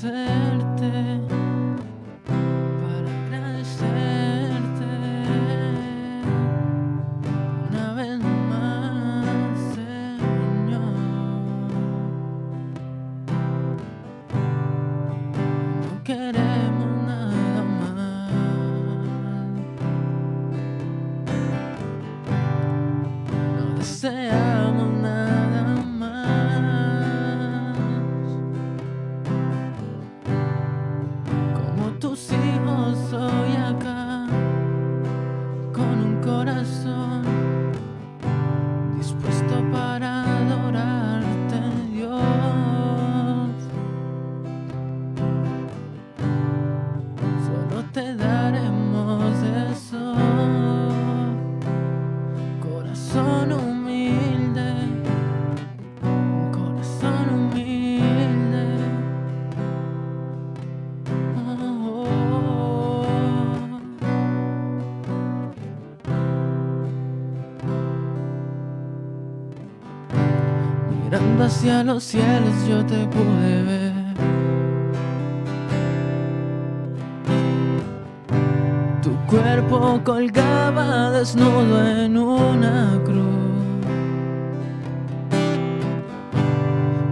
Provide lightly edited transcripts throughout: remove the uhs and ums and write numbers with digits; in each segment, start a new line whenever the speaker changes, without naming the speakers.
conocerte, para agradecerte una vez más, Señor. No queremos nada más, no deseamos nada más. Como tus hijos soy acá, con un corazón dispuesto para adorarte, Dios. Solo te daremos eso, corazón humilde, corazón humilde. Mirando hacia los cielos yo te pude ver. Tu cuerpo colgaba desnudo en una cruz.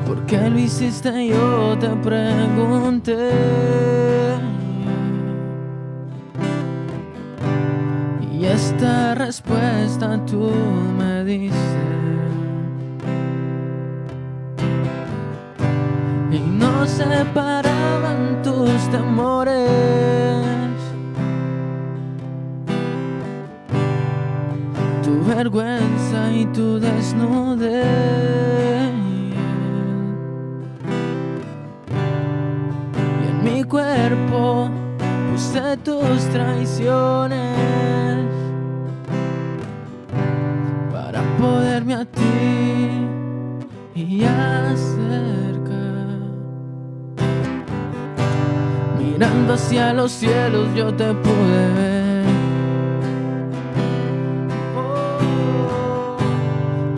¿Por qué lo hiciste? Yo te pregunté. Y esta respuesta tú me dices. Y no separaban tus temores, tu vergüenza y tu desnudez. Y en mi cuerpo puse tus traiciones para poderme a ti y acercar. Mirando hacia los cielos yo te pude ver.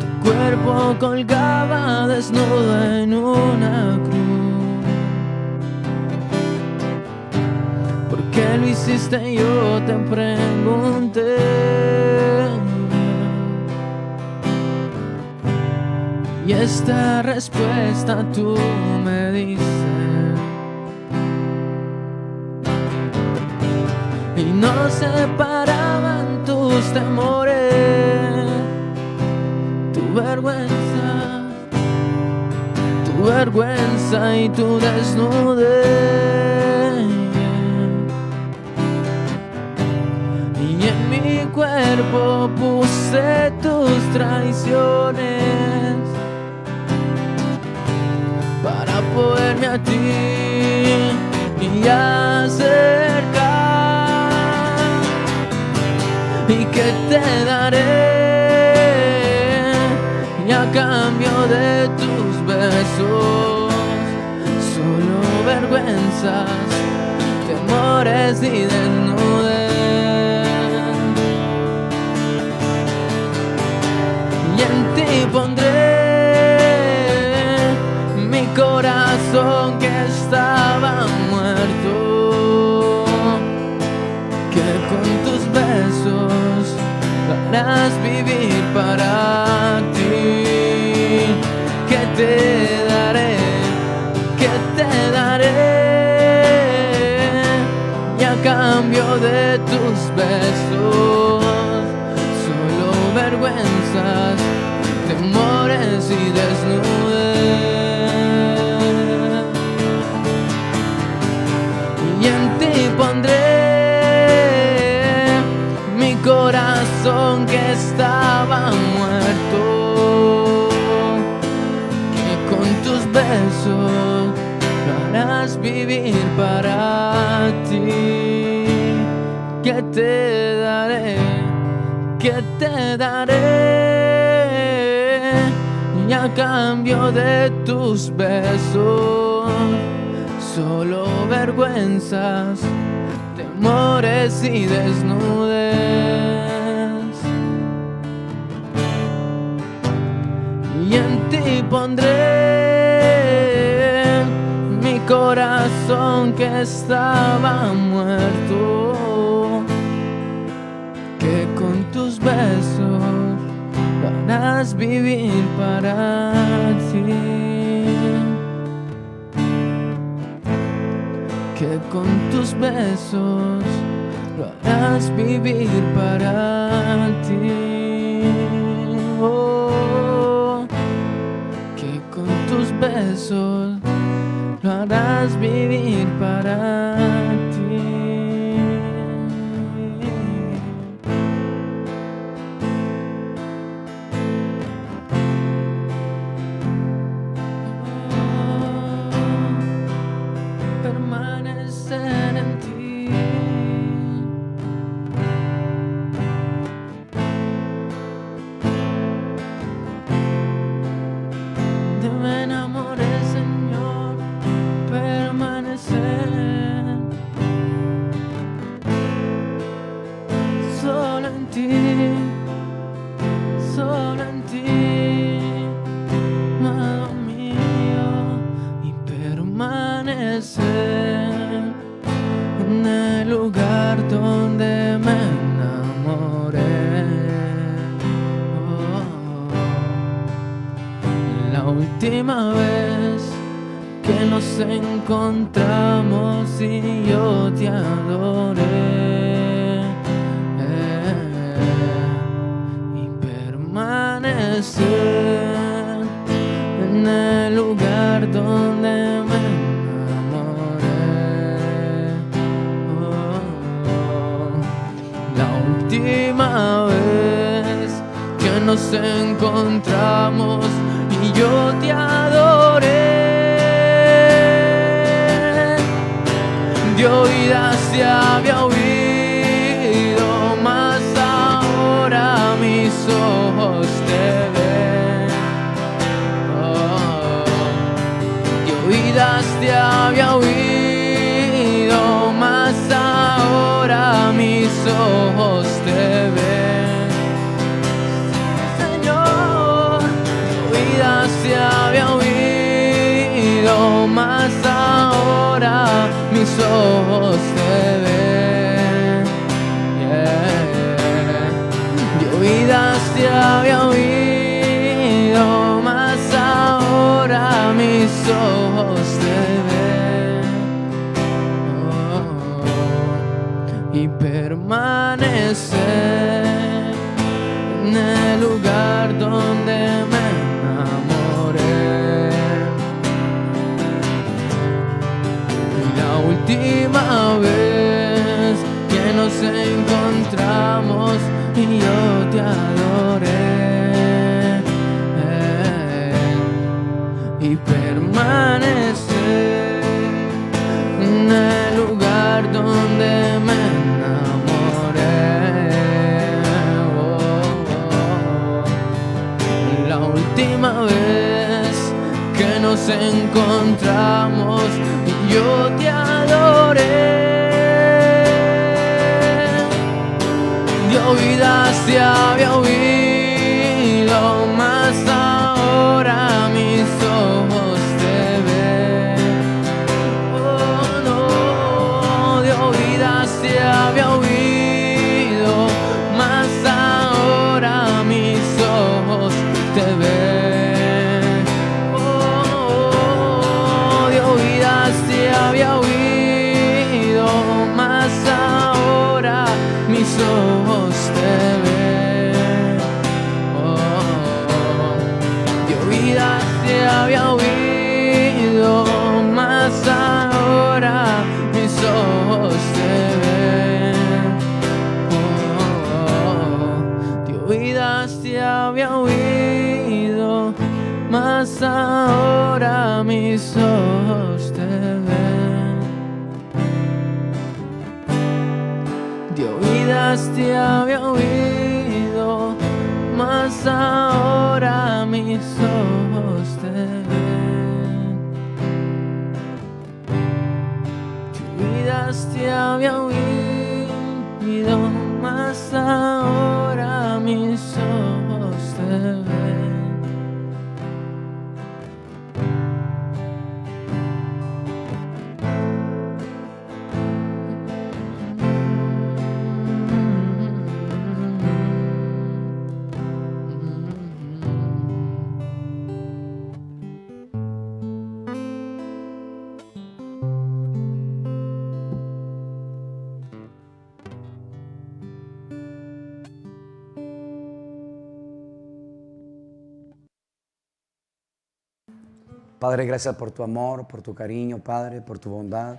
Tu cuerpo colgaba desnudo en una cruz. ¿Por qué lo hiciste? Yo te pregunté. Y esta respuesta tú me dices. Y no separaban tus temores, tu vergüenza y tu desnudez. Y en mi cuerpo puse tus traiciones para poderme a ti y acercar. ¿Y qué te daré? Y a cambio de tus besos, solo vergüenzas, temores y desnudez. Y en ti pondré mi corazón que estaba muerto, que con tus besos harás vivir para ti. ¿Qué te daré? ¿Qué te daré? Y a cambio de tus besos, solo vergüenzas, temores y desnudez. Y en ti pondré mi corazón que estaba muerto, que con tus besos lo harás vivir para ti. ¿Qué te daré? ¿Qué te daré? Y a cambio de tus besos, solo vergüenzas, temores y desnudez. Y en ti pondré mi corazón corazón que estaba muerto, que con tus besos lo harás vivir para ti, que con tus besos lo harás vivir para ti. Oh, que con tus besos lo harás vivir para ti. Permanecer en ti. De me enamoré, Señor, permanecer solo en ti, solo en ti, amado mío, y permanecer en el lugar donde me enamoré. Oh, la última vez que nos encontramos y yo te adoré, y permanecer en el lugar donde me enamoré. Oh, la última vez que nos encontramos y yo te adoré, de oídas te había oído, mas ahora mis ojos te ven. Oh, de oídas te había oído, mas ahora mis ojos te ven. Señor, de oídas te había oído, mas ahora mis ojos te ven. Yeah. De oídas te había oído, mas ahora mis ojos te ven. Oh, y permanecer en el lugar donde me enamoré. La última vez que nos encontramos y yo te adoré, y permanecer en el lugar donde me enamoré. Oh, oh. La última vez que nos encontramos y yo te adoré, de oídas te había oído, mas ahora mis ojos te ven. Oh no, de oídas te había oído, mas ahora mis ojos te ven. Oh, de oídas te había oído, mas ahora mis ojos te ven. Oh, de oídas te había oído, mas ahora mis ojos te ven. Oh, de oídas te había oído, mas ahora mis ojos te ven. De oídas te había oído, mas ahora mis ojos te ven. De oídas te había oído, mas ahora mis ojos te ven.
Padre, gracias por tu amor, por tu cariño, Padre, por tu bondad.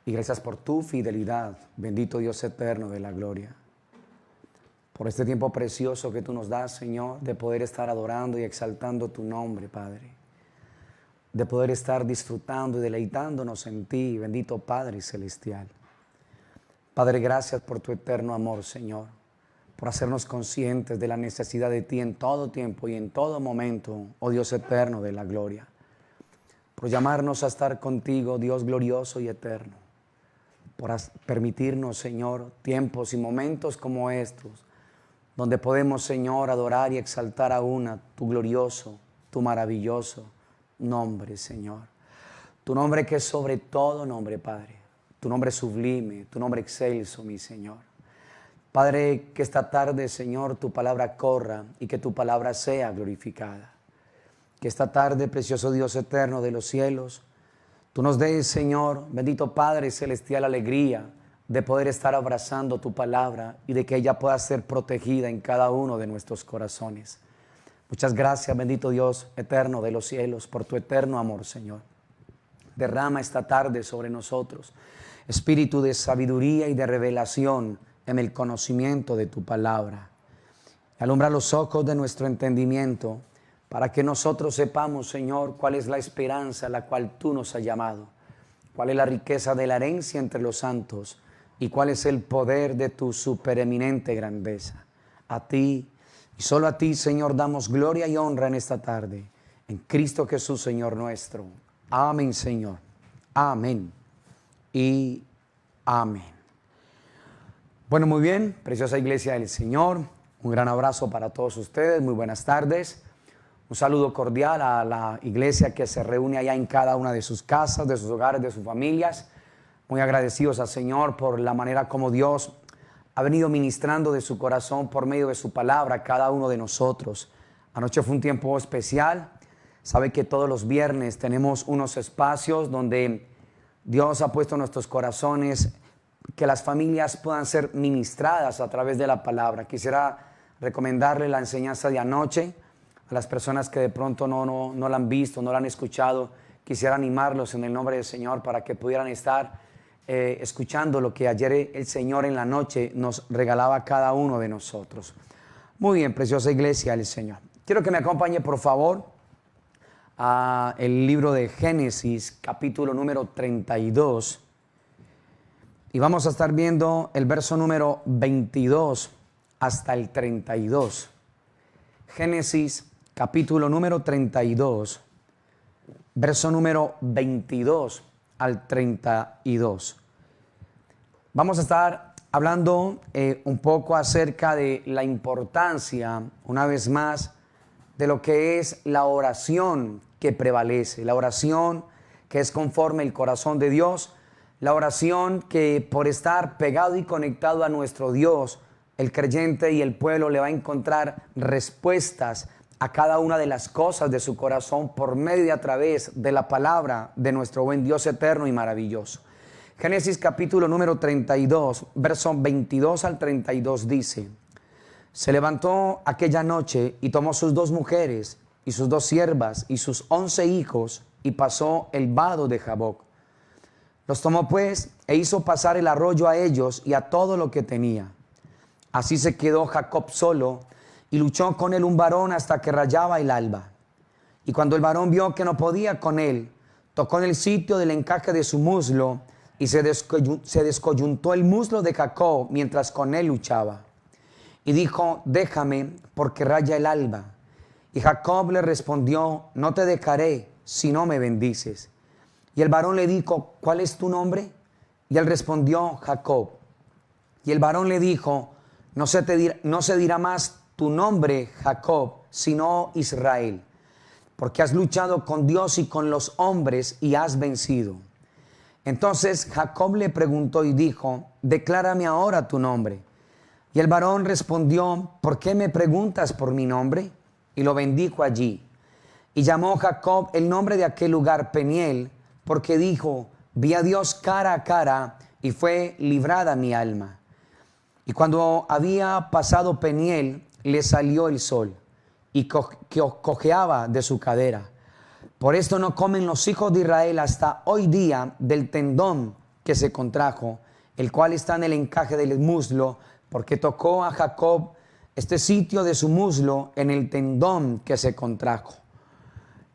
Y gracias por tu fidelidad, bendito Dios eterno de la gloria. Por este tiempo precioso que tú nos das, Señor, de poder estar adorando y exaltando tu nombre, Padre. De poder estar disfrutando y deleitándonos en ti, bendito Padre celestial. Padre, gracias por tu eterno amor, Señor. Por hacernos conscientes de la necesidad de ti en todo tiempo y en todo momento, oh Dios eterno de la gloria. Por llamarnos a estar contigo, Dios glorioso y eterno. Por permitirnos, Señor, tiempos y momentos como estos, donde podemos, Señor, adorar y exaltar aún a tu glorioso, tu maravilloso nombre, Señor. Tu nombre que es sobre todo nombre, Padre. Tu nombre sublime, tu nombre excelso, mi Señor. Padre, que esta tarde, Señor, tu palabra corra y que tu palabra sea glorificada. Que esta tarde, precioso Dios eterno de los cielos, tú nos des, Señor, bendito Padre celestial, alegría de poder estar abrazando tu palabra y de que ella pueda ser protegida en cada uno de nuestros corazones. Muchas gracias, bendito Dios eterno de los cielos, por tu eterno amor, Señor. Derrama esta tarde sobre nosotros espíritu de sabiduría y de revelación en el conocimiento de tu palabra. Alumbra los ojos de nuestro entendimiento para que nosotros sepamos, Señor, cuál es la esperanza a la cual tú nos has llamado, cuál es la riqueza de la herencia entre los santos y cuál es el poder de tu supereminente grandeza. A ti y solo a ti, Señor, damos gloria y honra en esta tarde, en Cristo Jesús, Señor nuestro. Amén, Señor. Amén y amén. Bueno, muy bien, preciosa iglesia del Señor, un gran abrazo para todos ustedes, muy buenas tardes. Un saludo cordial a la iglesia que se reúne allá en cada una de sus casas, de sus hogares, de sus familias. Muy agradecidos al Señor por la manera como Dios ha venido ministrando de su corazón por medio de su palabra a cada uno de nosotros. Anoche fue un tiempo especial. Sabe que todos los viernes tenemos unos espacios donde Dios ha puesto en nuestros corazones que las familias puedan ser ministradas a través de la palabra. Quisiera recomendarle la enseñanza de anoche a las personas que de pronto no la han visto, no la han escuchado. Quisiera animarlos en el nombre del Señor para que pudieran estar escuchando lo que ayer el Señor en la noche nos regalaba a cada uno de nosotros. Muy bien, preciosa iglesia del Señor. Quiero que me acompañe, por favor, a el libro de Génesis, capítulo número 32. Y vamos a estar viendo el verso número 22 hasta el 32. Génesis, capítulo número 32, verso número 22 al 32. Vamos a estar hablando un poco acerca de la importancia, una vez más, de lo que es la oración que prevalece, la oración que es conforme el corazón de Dios, la oración que por estar pegado y conectado a nuestro Dios, el creyente y el pueblo le va a encontrar respuestas a cada una de las cosas de su corazón por medio y a través de la palabra de nuestro buen Dios eterno y maravilloso. Génesis capítulo número 32, verso 22 al 32 dice: se levantó aquella noche y tomó sus 2 mujeres y sus 2 siervas y sus 11 hijos y pasó el vado de Jaboc. Los tomó pues e hizo pasar el arroyo a ellos y a todo lo que tenía. Así se quedó Jacob solo y luchó con él un varón hasta que rayaba el alba. Y cuando el varón vio que no podía con él, tocó en el sitio del encaje de su muslo y se descoyuntó el muslo de Jacob mientras con él luchaba. Y dijo: déjame, porque raya el alba. Y Jacob le respondió: no te dejaré si no me bendices. Y el varón le dijo: ¿cuál es tu nombre? Y él respondió: Jacob. Y el varón le dijo: no se dirá más tu nombre Jacob, sino Israel, porque has luchado con Dios y con los hombres y has vencido. Entonces Jacob le preguntó y dijo: declárame ahora tu nombre. Y el varón respondió: ¿por qué me preguntas por mi nombre? Y lo bendijo allí. Y llamó Jacob el nombre de aquel lugar Peniel, porque dijo: vi a Dios cara a cara y fue librada mi alma. Y cuando había pasado Peniel, le salió el sol y cojeaba de su cadera. Por esto no comen los hijos de Israel hasta hoy día del tendón que se contrajo, el cual está en el encaje del muslo, porque tocó a Jacob este sitio de su muslo en el tendón que se contrajo.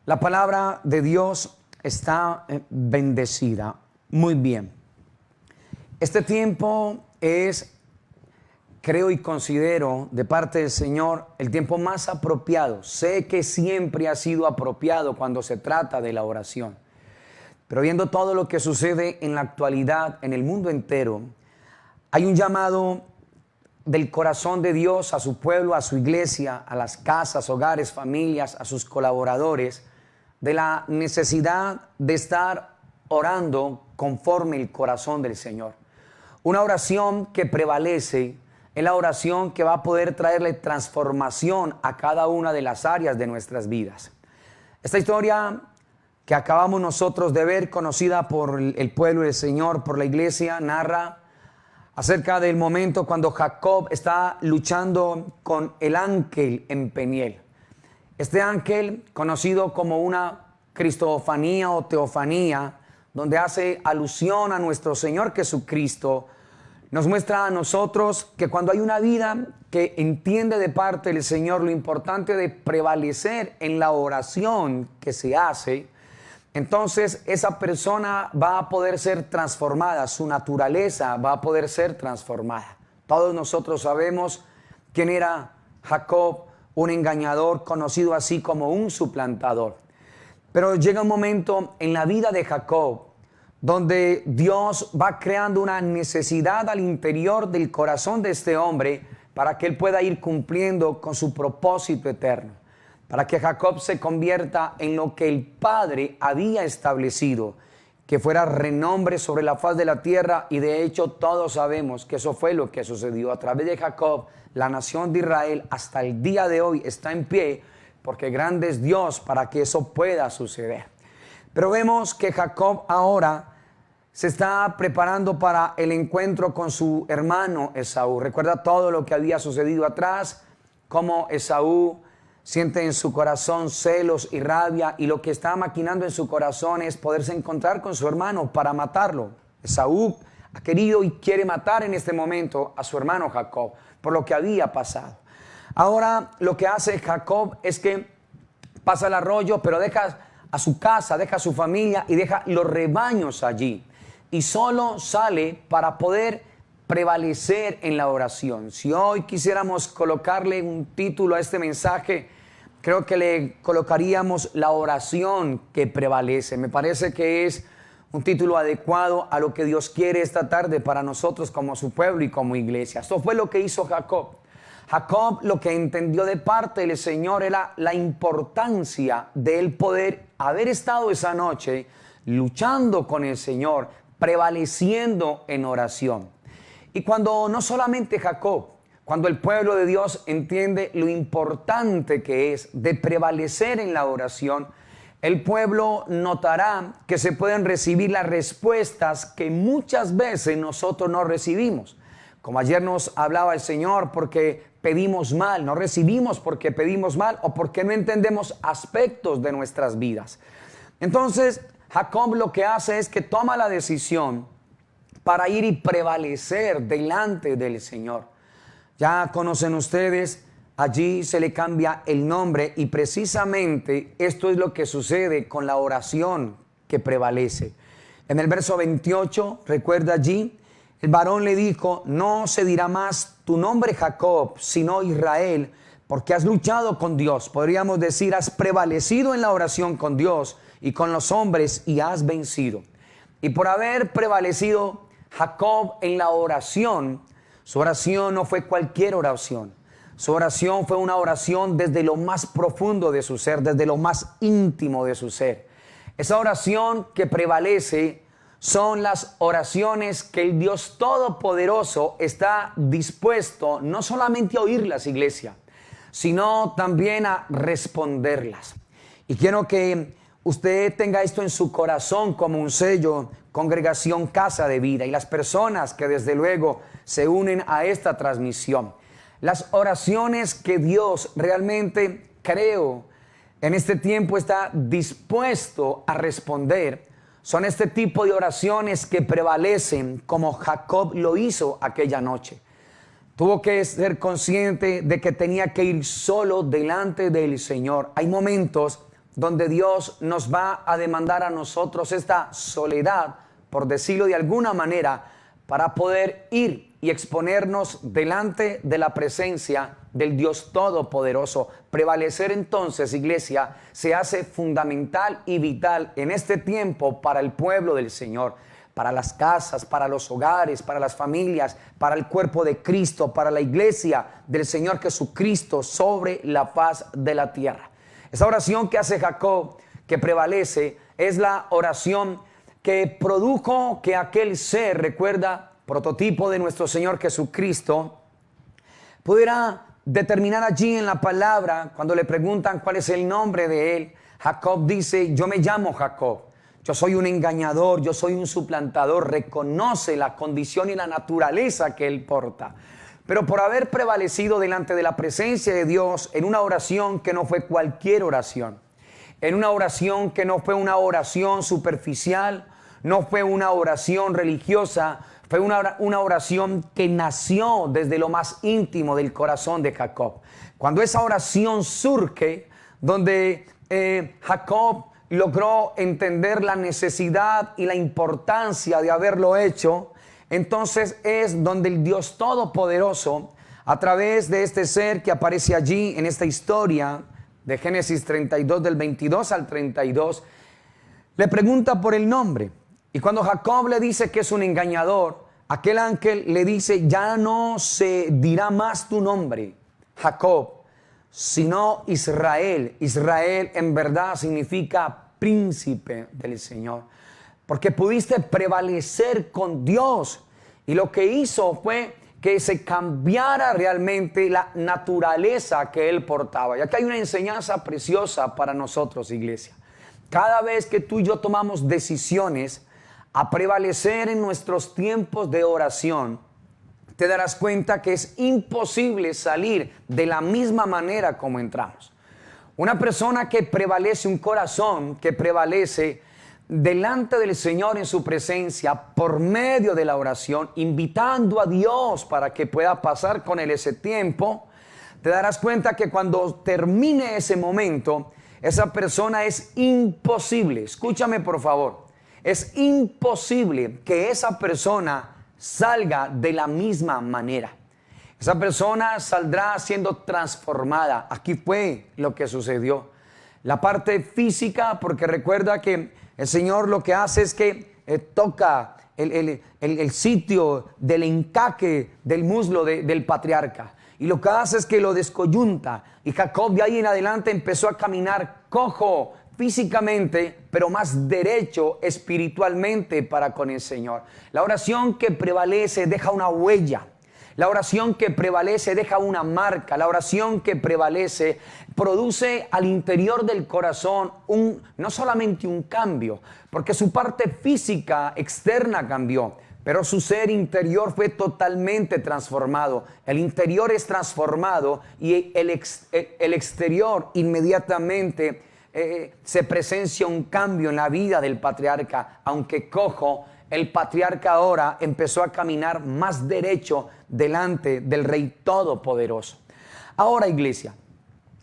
La palabra de Dios está bendecida. Muy bien. Este tiempo es, creo y considero de parte del Señor, el tiempo más apropiado. Sé que siempre ha sido apropiado cuando se trata de la oración. Pero viendo todo lo que sucede en la actualidad, en el mundo entero, hay un llamado del corazón de Dios a su pueblo, a su iglesia, a las casas, hogares, familias, a sus colaboradores, de la necesidad de estar orando conforme el corazón del Señor. Una oración que prevalece es la oración que va a poder traerle transformación a cada una de las áreas de nuestras vidas. Esta historia que acabamos nosotros de ver, conocida por el pueblo del Señor, por la iglesia, narra acerca del momento cuando Jacob está luchando con el ángel en Peniel. Este ángel, conocido como una cristofanía o teofanía, donde hace alusión a nuestro Señor Jesucristo, nos muestra a nosotros que cuando hay una vida que entiende de parte del Señor lo importante de prevalecer en la oración que se hace, entonces esa persona va a poder ser transformada, su naturaleza va a poder ser transformada. Todos nosotros sabemos quién era Jacob, un engañador conocido así como un suplantador. Pero llega un momento en la vida de Jacob donde Dios va creando una necesidad al interior del corazón de este hombre para que él pueda ir cumpliendo con su propósito eterno, para que Jacob se convierta en lo que el Padre había establecido, que fuera renombre sobre la faz de la tierra. Y de hecho todos sabemos que eso fue lo que sucedió. A través de Jacob, la nación de Israel hasta el día de hoy está en pie, porque grande es Dios para que eso pueda suceder. Pero vemos que Jacob ahora se está preparando para el encuentro con su hermano Esaú. Recuerda todo lo que había sucedido atrás, cómo Esaú siente en su corazón celos y rabia, y lo que está maquinando en su corazón es poderse encontrar con su hermano para matarlo. Esaú ha querido y quiere matar en este momento a su hermano Jacob por lo que había pasado. Ahora lo que hace Jacob es que pasa el arroyo, pero deja a su casa, deja a su familia y deja los rebaños allí. Y solo sale para poder prevalecer en la oración. Si hoy quisiéramos colocarle un título a este mensaje, creo que le colocaríamos la oración que prevalece. Me parece que es un título adecuado a lo que Dios quiere esta tarde para nosotros como su pueblo y como iglesia. Esto fue lo que hizo Jacob. Jacob lo que entendió de parte del Señor era la importancia de él poder haber estado esa noche luchando con el Señor, prevaleciendo en oración. Y cuando no solamente Jacob, cuando el pueblo de Dios entiende lo importante que es de prevalecer en la oración, el pueblo notará que se pueden recibir las respuestas que muchas veces nosotros no recibimos. Como ayer nos hablaba el Señor, porque pedimos mal, no recibimos porque pedimos mal o porque no entendemos aspectos de nuestras vidas. Entonces, Jacob lo que hace es que toma la decisión para ir y prevalecer delante del Señor. Ya conocen ustedes, allí se le cambia el nombre, y precisamente esto es lo que sucede con la oración que prevalece. En el verso 28, recuerda allí, el varón le dijo: no se dirá más tu nombre Jacob, sino Israel, porque has luchado con Dios. Podríamos decir, has prevalecido en la oración con Dios y con los hombres y has vencido. Y por haber prevalecido Jacob en la oración, su oración no fue cualquier oración. Su oración fue una oración desde lo más profundo de su ser, desde lo más íntimo de su ser. Esa oración que prevalece son las oraciones que el Dios Todopoderoso está dispuesto no solamente a oírlas, iglesia, sino también a responderlas. Y quiero que usted tenga esto en su corazón como un sello, Congregación Casa de Vida, y las personas que desde luego se unen a esta transmisión. Las oraciones que Dios realmente, creo, en este tiempo está dispuesto a responder son este tipo de oraciones que prevalecen como Jacob lo hizo aquella noche. Tuvo que ser consciente de que tenía que ir solo delante del Señor. Hay momentos donde Dios nos va a demandar a nosotros esta soledad, por decirlo de alguna manera, para poder ir y exponernos delante de la presencia del Dios Todopoderoso. Prevalecer entonces, iglesia, se hace fundamental y vital en este tiempo para el pueblo del Señor, para las casas, para los hogares, para las familias, para el cuerpo de Cristo, para la iglesia del Señor Jesucristo sobre la faz de la tierra. Esa oración que hace Jacob, que prevalece, es la oración que produjo que aquel ser, recuerda, prototipo de nuestro Señor Jesucristo, pudiera determinar allí en la palabra, cuando le preguntan cuál es el nombre de él, Jacob dice: yo me llamo Jacob, yo soy un engañador, yo soy un suplantador. Reconoce la condición y la naturaleza que él porta. Pero por haber prevalecido delante de la presencia de Dios en una oración que no fue cualquier oración, en una oración que no fue una oración superficial, no fue una oración religiosa, fue una oración que nació desde lo más íntimo del corazón de Jacob. Cuando esa oración surge, donde Jacob logró entender la necesidad y la importancia de haberlo hecho, entonces es donde el Dios Todopoderoso, a través de este ser que aparece allí en esta historia de Génesis 32, del 22 al 32, le pregunta por el nombre. Y cuando Jacob le dice que es un engañador, aquel ángel le dice: ya no se dirá más tu nombre, Jacob, sino Israel. Israel en verdad significa príncipe del Señor, porque pudiste prevalecer con Dios. Y lo que hizo fue que se cambiara realmente la naturaleza que él portaba. Y aquí hay una enseñanza preciosa para nosotros, iglesia. Cada vez que tú y yo tomamos decisiones a prevalecer en nuestros tiempos de oración, te darás cuenta que es imposible salir de la misma manera como entramos. Una persona que prevalece, un corazón que prevalece delante del Señor en su presencia por medio de la oración, invitando a Dios para que pueda pasar con él ese tiempo, te darás cuenta que cuando termine ese momento, esa persona es imposible, escúchame por favor, es imposible que esa persona salga de la misma manera. Esa persona saldrá siendo transformada. Aquí fue lo que sucedió. La parte física, porque recuerda que el Señor lo que hace es que toca el sitio del encaje del muslo del patriarca. Y lo que hace es que lo descoyunta. Y Jacob de ahí en adelante empezó a caminar cojo físicamente, pero más derecho espiritualmente para con el Señor. La oración que prevalece deja una huella. La oración que prevalece deja una marca. La oración que prevalece produce al interior del corazón no solamente un cambio, porque su parte física externa cambió, pero su ser interior fue totalmente transformado. El interior es transformado y el exterior inmediatamente se presencia un cambio en la vida del patriarca. Aunque cojo, el patriarca ahora empezó a caminar más derecho delante del Rey Todopoderoso. Ahora, iglesia,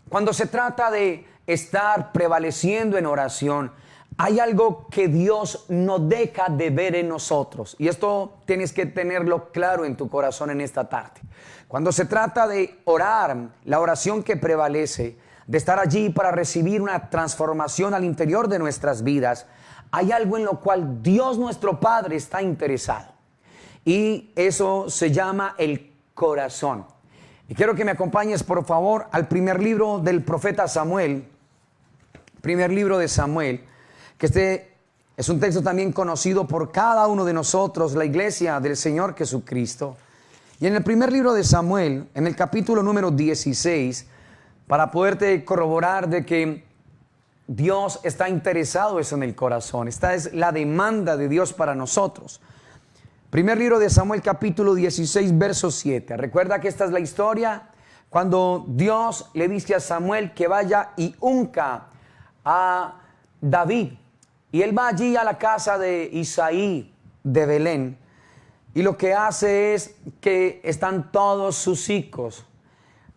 cuando se trata de estar prevaleciendo en oración, hay algo que Dios no deja de ver en nosotros. Y esto tienes que tenerlo claro en tu corazón en esta tarde. Cuando se trata de orar, la oración que prevalece, de estar allí para recibir una transformación al interior de nuestras vidas, hay algo en lo cual Dios nuestro Padre está interesado. Y eso se llama el corazón. Y quiero que me acompañes, por favor, al primer libro del profeta Samuel. Primer libro de Samuel, que este es un texto también conocido por cada uno de nosotros, la iglesia del Señor Jesucristo. Y en el primer libro de Samuel, en el capítulo número 16, para poderte corroborar de que Dios está interesado eso en el corazón. Esta es la demanda de Dios para nosotros. Primer libro de Samuel, capítulo 16, verso 7. Recuerda que esta es la historia cuando Dios le dice a Samuel que vaya y unca a David. Y él va allí a la casa de Isaí de Belén. Y lo que hace es que están todos sus hijos.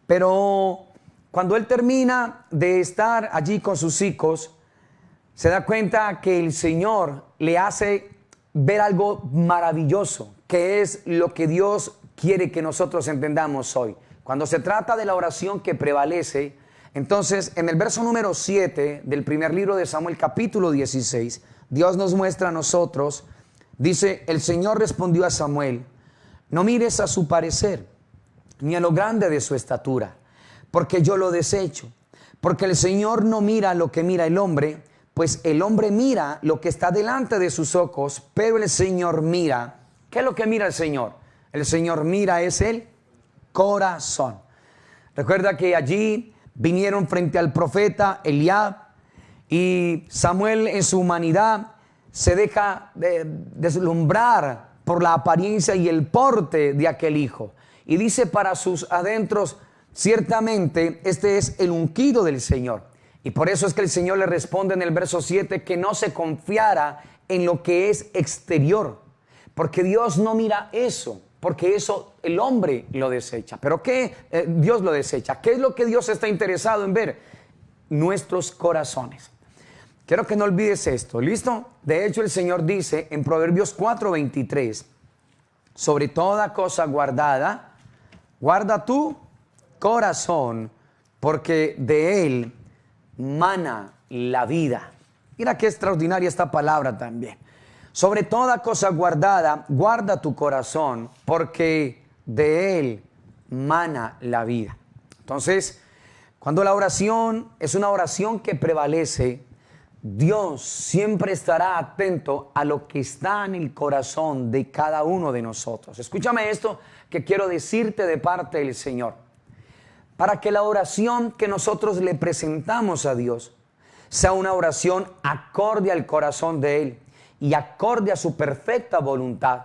Pero cuando él termina de estar allí con sus hijos, se da cuenta que el Señor le hace ver algo maravilloso, que es lo que Dios quiere que nosotros entendamos hoy. Cuando se trata de la oración que prevalece, entonces en el verso número 7 del primer libro de Samuel, capítulo 16, Dios nos muestra a nosotros, dice: el Señor respondió a Samuel: no mires a su parecer, ni a lo grande de su estatura, porque yo lo desecho. Porque el Señor no mira lo que mira el hombre, pues el hombre mira lo que está delante de sus ojos, pero el Señor mira. ¿Qué es lo que mira el Señor? El Señor mira es el corazón. Recuerda que allí vinieron frente al profeta Eliab, y Samuel en su humanidad se deja deslumbrar por la apariencia y el porte de aquel hijo. Y dice para sus adentros: ciertamente este es el ungido del Señor. Y por eso es que el Señor le responde en el verso 7 que no se confiara en lo que es exterior, porque Dios no mira eso, porque eso el hombre lo desecha. ¿Pero qué? Dios lo desecha. ¿Qué es lo que Dios está interesado en ver? Nuestros corazones. Quiero que no olvides esto, ¿listo? De hecho, el Señor dice en Proverbios 4:23, sobre toda cosa guardada, guarda tu corazón, porque de él mana la vida. Mira qué extraordinaria esta palabra también. Sobre toda cosa guardada, guarda tu corazón, porque de él mana la vida. Entonces, cuando la oración es una oración que prevalece, Dios siempre estará atento a lo que está en el corazón de cada uno de nosotros. Escúchame esto que quiero decirte de parte del Señor. Para que la oración que nosotros le presentamos a Dios sea una oración acorde al corazón de Él y acorde a su perfecta voluntad,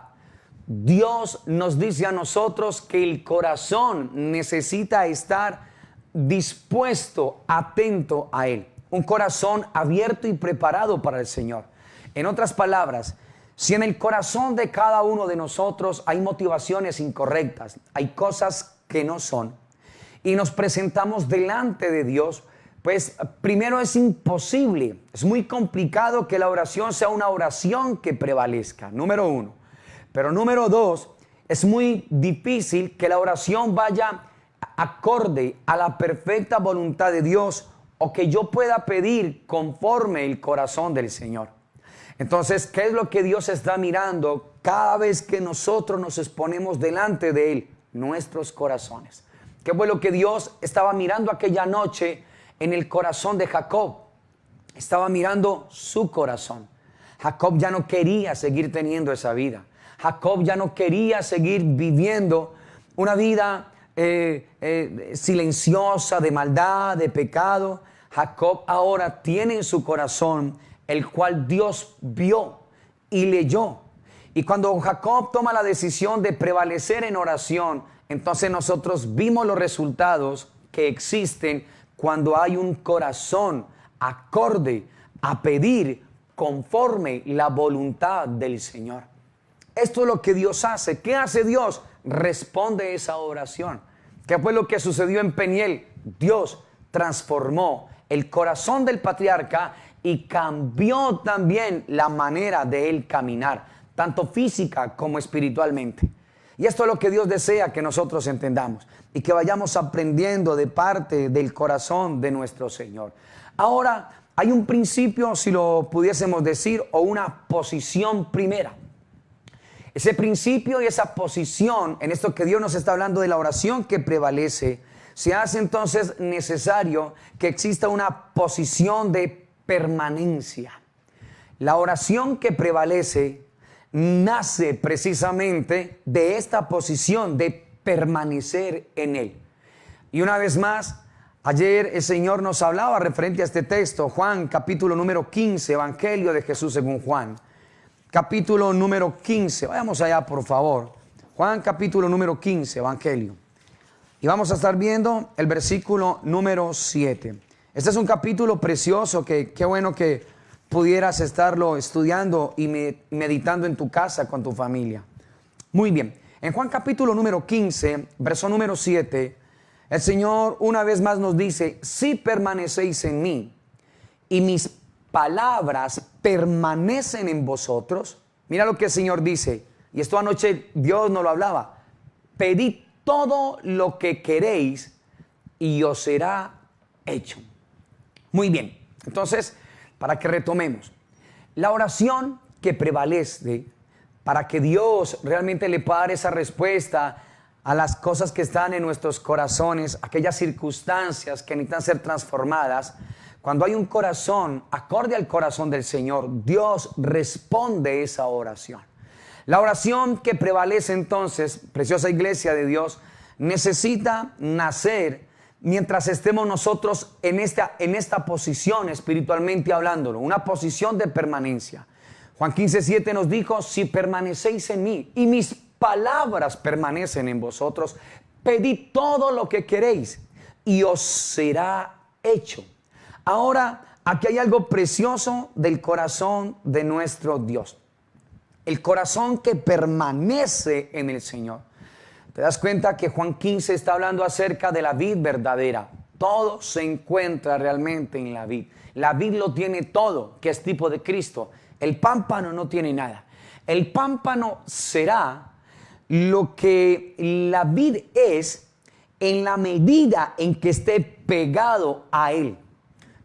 Dios nos dice a nosotros que el corazón necesita estar dispuesto, atento a Él. Un corazón abierto y preparado para el Señor. En otras palabras, si en el corazón de cada uno de nosotros hay motivaciones incorrectas, hay cosas que no son, y nos presentamos delante de Dios, pues primero es imposible, es muy complicado que la oración sea una oración que prevalezca, número uno. Pero número dos, es muy difícil que la oración vaya acorde a la perfecta voluntad de Dios, o que yo pueda pedir conforme el corazón del Señor. Entonces, ¿qué es lo que Dios está mirando cada vez que nosotros nos exponemos delante de Él? Nuestros corazones. ¿Qué fue lo que Dios estaba mirando aquella noche en el corazón de Jacob? Estaba mirando su corazón. Jacob ya no quería seguir teniendo esa vida. Jacob ya no quería seguir viviendo una vida silenciosa, de maldad, de pecado. Jacob ahora tiene en su corazón el cual Dios vio y leyó. Y cuando Jacob toma la decisión de prevalecer en oración, entonces nosotros vimos los resultados que existen cuando hay un corazón acorde a pedir conforme la voluntad del Señor. Esto es lo que Dios hace. ¿Qué hace Dios? Responde esa oración. ¿Qué fue lo que sucedió en Peniel? Dios transformó el corazón del patriarca y cambió también la manera de él caminar, tanto física como espiritualmente. Y esto es lo que Dios desea que nosotros entendamos y que vayamos aprendiendo de parte del corazón de nuestro Señor. Ahora, hay un principio, si lo pudiésemos decir, o una posición primera. Ese principio y esa posición, en esto que Dios nos está hablando de la oración que prevalece, se hace entonces necesario que exista una posición de permanencia. La oración que prevalece nace precisamente de esta posición de permanecer en Él. Y una vez más, ayer el Señor nos hablaba referente a este texto, Juan capítulo número 15, Evangelio de Jesús según Juan. Capítulo número 15, vayamos allá por favor. Juan capítulo número 15, Evangelio. Y vamos a estar viendo el versículo número 7. Este es un capítulo precioso que qué bueno que pudieras estarlo estudiando y meditando en tu casa con tu familia. Muy bien. En Juan capítulo número 15, verso número 7, el Señor una vez más nos dice: si permanecéis en mí y mis palabras permanecen en vosotros. Mira lo que el Señor dice, y esto anoche Dios nos lo hablaba: pedid todo lo que queréis y os será hecho. Muy bien, entonces, para que retomemos, la oración que prevalece para que Dios realmente le pueda dar esa respuesta a las cosas que están en nuestros corazones, aquellas circunstancias que necesitan ser transformadas. Cuando hay un corazón acorde al corazón del Señor, Dios responde esa oración. La oración que prevalece entonces, preciosa iglesia de Dios, necesita nacer mientras estemos nosotros en esta posición espiritualmente hablándolo, una posición de permanencia. Juan 15:7 nos dijo: si permanecéis en mí y mis palabras permanecen en vosotros, pedid todo lo que queréis y os será hecho. Ahora, aquí hay algo precioso del corazón de nuestro Dios. El corazón que permanece en el Señor. Te das cuenta que Juan 15 está hablando acerca de la vid verdadera. Todo se encuentra realmente en la vid. La vid lo tiene todo, que es tipo de Cristo. El pámpano no tiene nada. El pámpano será lo que la vid es en la medida en que esté pegado a él.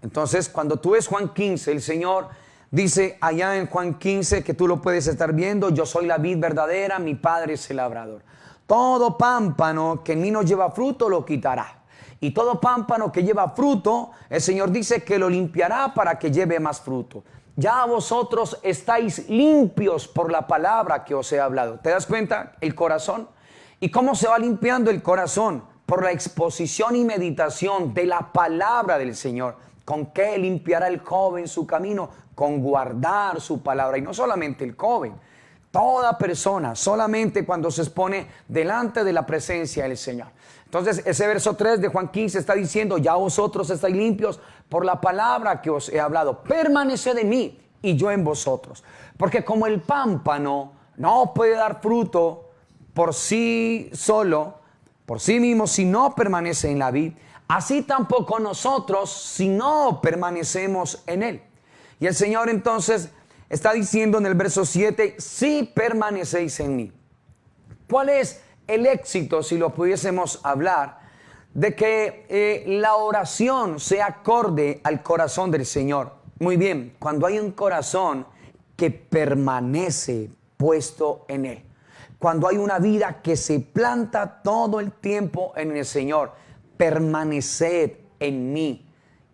Entonces, cuando tú ves Juan 15, el Señor dice allá en Juan 15, que tú lo puedes estar viendo: yo soy la vid verdadera, mi Padre es el labrador. Todo pámpano que en mí no lleva fruto lo quitará. Y todo pámpano que lleva fruto, el Señor dice que lo limpiará para que lleve más fruto. Ya vosotros estáis limpios por la palabra que os he hablado. ¿Te das cuenta? El corazón. ¿Y cómo se va limpiando el corazón? Por la exposición y meditación de la palabra del Señor. ¿Con qué limpiará el joven su camino? Con guardar su palabra. Y no solamente el joven, toda persona, solamente cuando se expone delante de la presencia del Señor. Entonces, ese verso 3 de Juan 15 está diciendo: ya vosotros estáis limpios por la palabra que os he hablado. Permaneced en mí y yo en vosotros. Porque como el pámpano no puede dar fruto por sí solo, por sí mismo, si no permanece en la vid, así tampoco nosotros si no permanecemos en él. Y el Señor entonces está diciendo en el verso 7: si permanecéis en mí. ¿Cuál es el éxito, si lo pudiésemos hablar, de que la oración sea acorde al corazón del Señor? Muy bien, cuando hay un corazón que permanece puesto en él. Cuando hay una vida que se planta todo el tiempo en el Señor. Permaneced en mí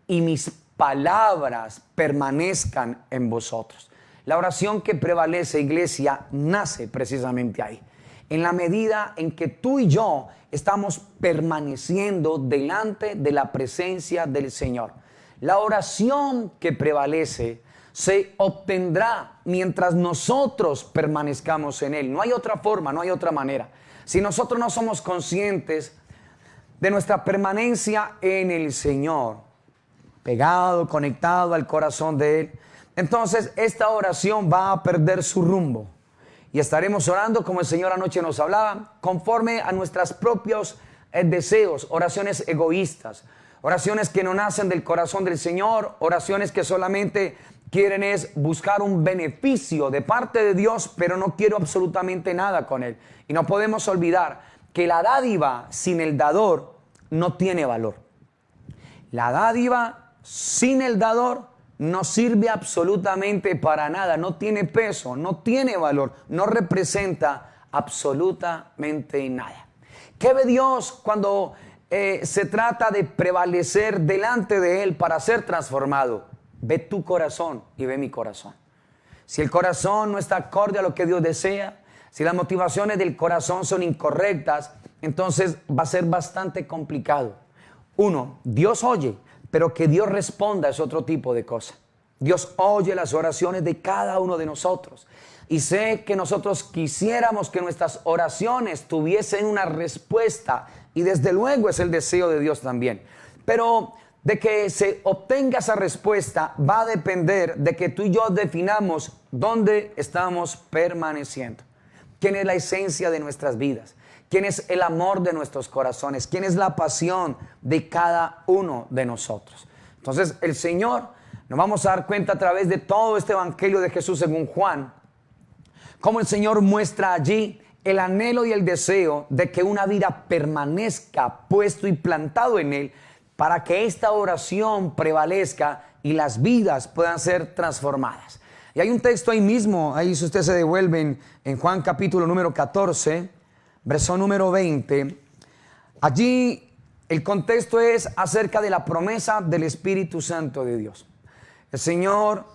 y mis palabras permanezcan en vosotros. La oración que prevalece, iglesia, nace precisamente ahí. En la medida en que tú y yo estamos permaneciendo delante de la presencia del Señor. La oración que prevalece se obtendrá mientras nosotros permanezcamos en Él. No hay otra forma, no hay otra manera. Si nosotros no somos conscientes de nuestra permanencia en el Señor, pegado, conectado al corazón de Él, entonces esta oración va a perder su rumbo. Y estaremos orando, como el Señor anoche nos hablaba, conforme a nuestros propios deseos, oraciones egoístas, oraciones que no nacen del corazón del Señor, oraciones que solamente quieren es buscar un beneficio de parte de Dios, pero no quiero absolutamente nada con Él. Y no podemos olvidar que la dádiva sin el dador no tiene valor. La dádiva sin el dador no sirve absolutamente para nada, no tiene peso, no tiene valor, no representa absolutamente nada. ¿Qué ve Dios cuando se trata de prevalecer delante de Él para ser transformado? Ve tu corazón y ve mi corazón. Si el corazón no está acorde a lo que Dios desea, si las motivaciones del corazón son incorrectas, entonces va a ser bastante complicado. Uno, Dios oye, pero que Dios responda es otro tipo de cosa. Dios oye las oraciones de cada uno de nosotros. Y sé que nosotros quisiéramos que nuestras oraciones tuviesen una respuesta y desde luego es el deseo de Dios también. Pero de que se obtenga esa respuesta va a depender de que tú y yo definamos dónde estamos permaneciendo. ¿Quién es la esencia de nuestras vidas? ¿Quién es el amor de nuestros corazones? ¿Quién es la pasión de cada uno de nosotros? Entonces el Señor, nos vamos a dar cuenta a través de todo este evangelio de Jesús según Juan, cómo el Señor muestra allí el anhelo y el deseo de que una vida permanezca puesto y plantado en Él, para que esta oración prevalezca y las vidas puedan ser transformadas. Y hay un texto ahí mismo, ahí si usted se devuelve en Juan capítulo número 14, verso número 20. Allí el contexto es acerca de la promesa del Espíritu Santo de Dios. El Señor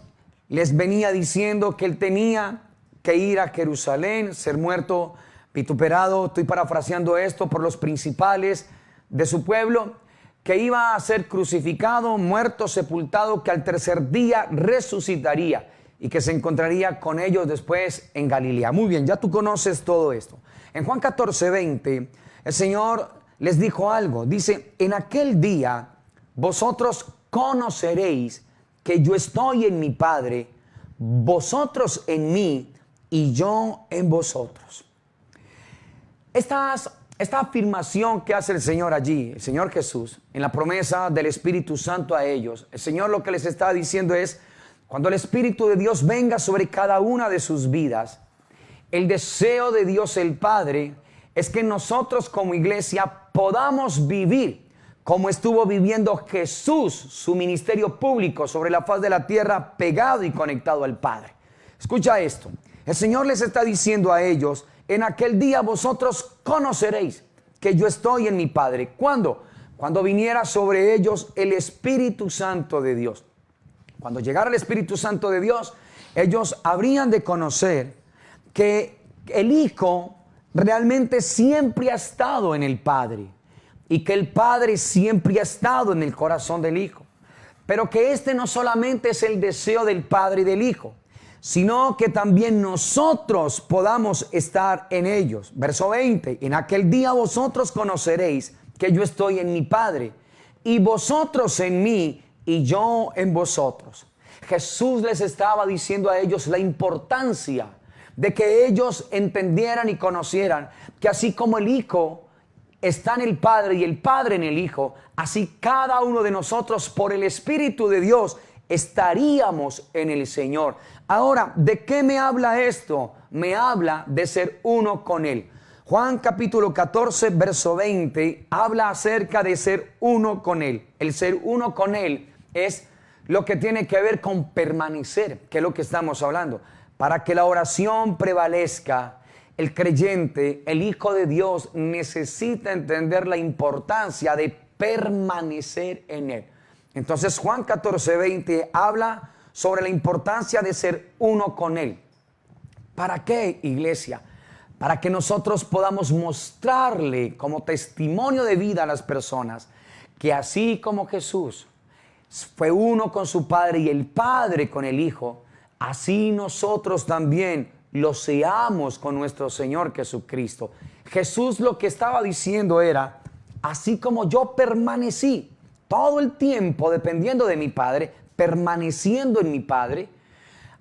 les venía diciendo que Él tenía que ir a Jerusalén, ser muerto, vituperado, estoy parafraseando esto, por los principales de su pueblo, que iba a ser crucificado, muerto, sepultado, que al tercer día resucitaría y que se encontraría con ellos después en Galilea. Muy bien, ya tú conoces todo esto. En Juan 14, 20, el Señor les dijo algo. Dice, en aquel día vosotros conoceréis que yo estoy en mi Padre, vosotros en mí y yo en vosotros. Esta afirmación que hace el Señor allí, el Señor Jesús, en la promesa del Espíritu Santo a ellos, el Señor lo que les está diciendo es, cuando el Espíritu de Dios venga sobre cada una de sus vidas, el deseo de Dios el Padre es que nosotros como iglesia podamos vivir como estuvo viviendo Jesús, su ministerio público sobre la faz de la tierra, pegado y conectado al Padre. Escucha esto, el Señor les está diciendo a ellos, en aquel día vosotros conoceréis que yo estoy en mi Padre. ¿Cuándo? Cuando viniera sobre ellos el Espíritu Santo de Dios. Cuando llegara el Espíritu Santo de Dios, ellos habrían de conocer que el Hijo realmente siempre ha estado en el Padre y que el Padre siempre ha estado en el corazón del Hijo. Pero que este no solamente es el deseo del Padre y del Hijo, sino que también nosotros podamos estar en ellos. Verso 20, en aquel día vosotros conoceréis que yo estoy en mi Padre, y vosotros en mí, y yo en vosotros. Jesús les estaba diciendo a ellos la importancia de que ellos entendieran y conocieran que así como el Hijo está en el Padre y el Padre en el Hijo, así cada uno de nosotros por el Espíritu de Dios estaríamos en el Señor. Ahora, ¿de qué me habla esto? Me habla de ser uno con Él. Juan capítulo 14, verso 20, habla acerca de ser uno con Él. El ser uno con Él es lo que tiene que ver con permanecer, que es lo que estamos hablando. Para que la oración prevalezca, el creyente, el Hijo de Dios, necesita entender la importancia de permanecer en Él. Entonces Juan 14, 20 habla sobre la importancia de ser uno con Él. ¿Para qué, iglesia? Para que nosotros podamos mostrarle como testimonio de vida a las personas que así como Jesús fue uno con su Padre y el Padre con el Hijo, así nosotros también lo seamos con nuestro Señor Jesucristo. Jesús lo que estaba diciendo era, así como yo permanecí todo el tiempo dependiendo de mi Padre, permaneciendo en mi Padre,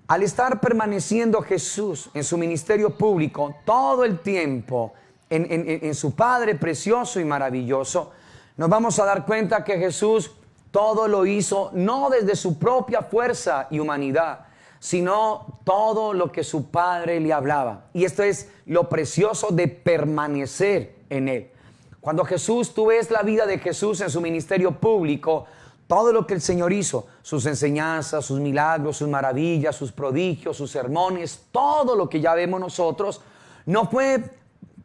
al estar permaneciendo Jesús en su ministerio público todo el tiempo en su Padre precioso y maravilloso, nos vamos a dar cuenta que Jesús todo lo hizo no desde su propia fuerza y humanidad, sino todo lo que su Padre le hablaba. Y esto es lo precioso de permanecer en Él. Cuando Jesús, tú ves la vida de Jesús en su ministerio público, todo lo que el Señor hizo, sus enseñanzas, sus milagros, sus maravillas, sus prodigios, sus sermones, todo lo que ya vemos nosotros, no fue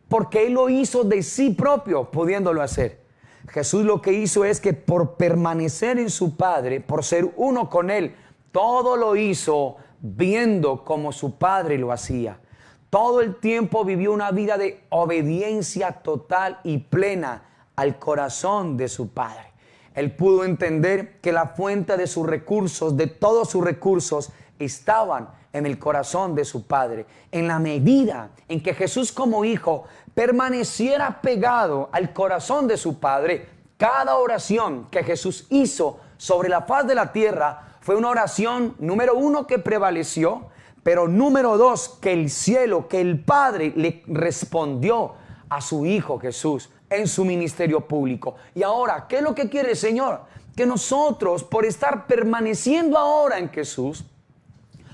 porque Él lo hizo de sí propio, pudiéndolo hacer. Jesús lo que hizo es que por permanecer en su Padre, por ser uno con Él, todo lo hizo viendo como su Padre lo hacía. Todo el tiempo vivió una vida de obediencia total y plena al corazón de su Padre. Él pudo entender que la fuente de sus recursos, de todos sus recursos, estaban en el corazón de su Padre. En la medida en que Jesús como hijo permaneciera pegado al corazón de su Padre, cada oración que Jesús hizo sobre la faz de la tierra fue una oración, número uno, que prevaleció, pero número dos, que el cielo, que el Padre le respondió a su Hijo Jesús en su ministerio público. Y ahora, ¿qué es lo que quiere el Señor? Que nosotros, por estar permaneciendo ahora en Jesús,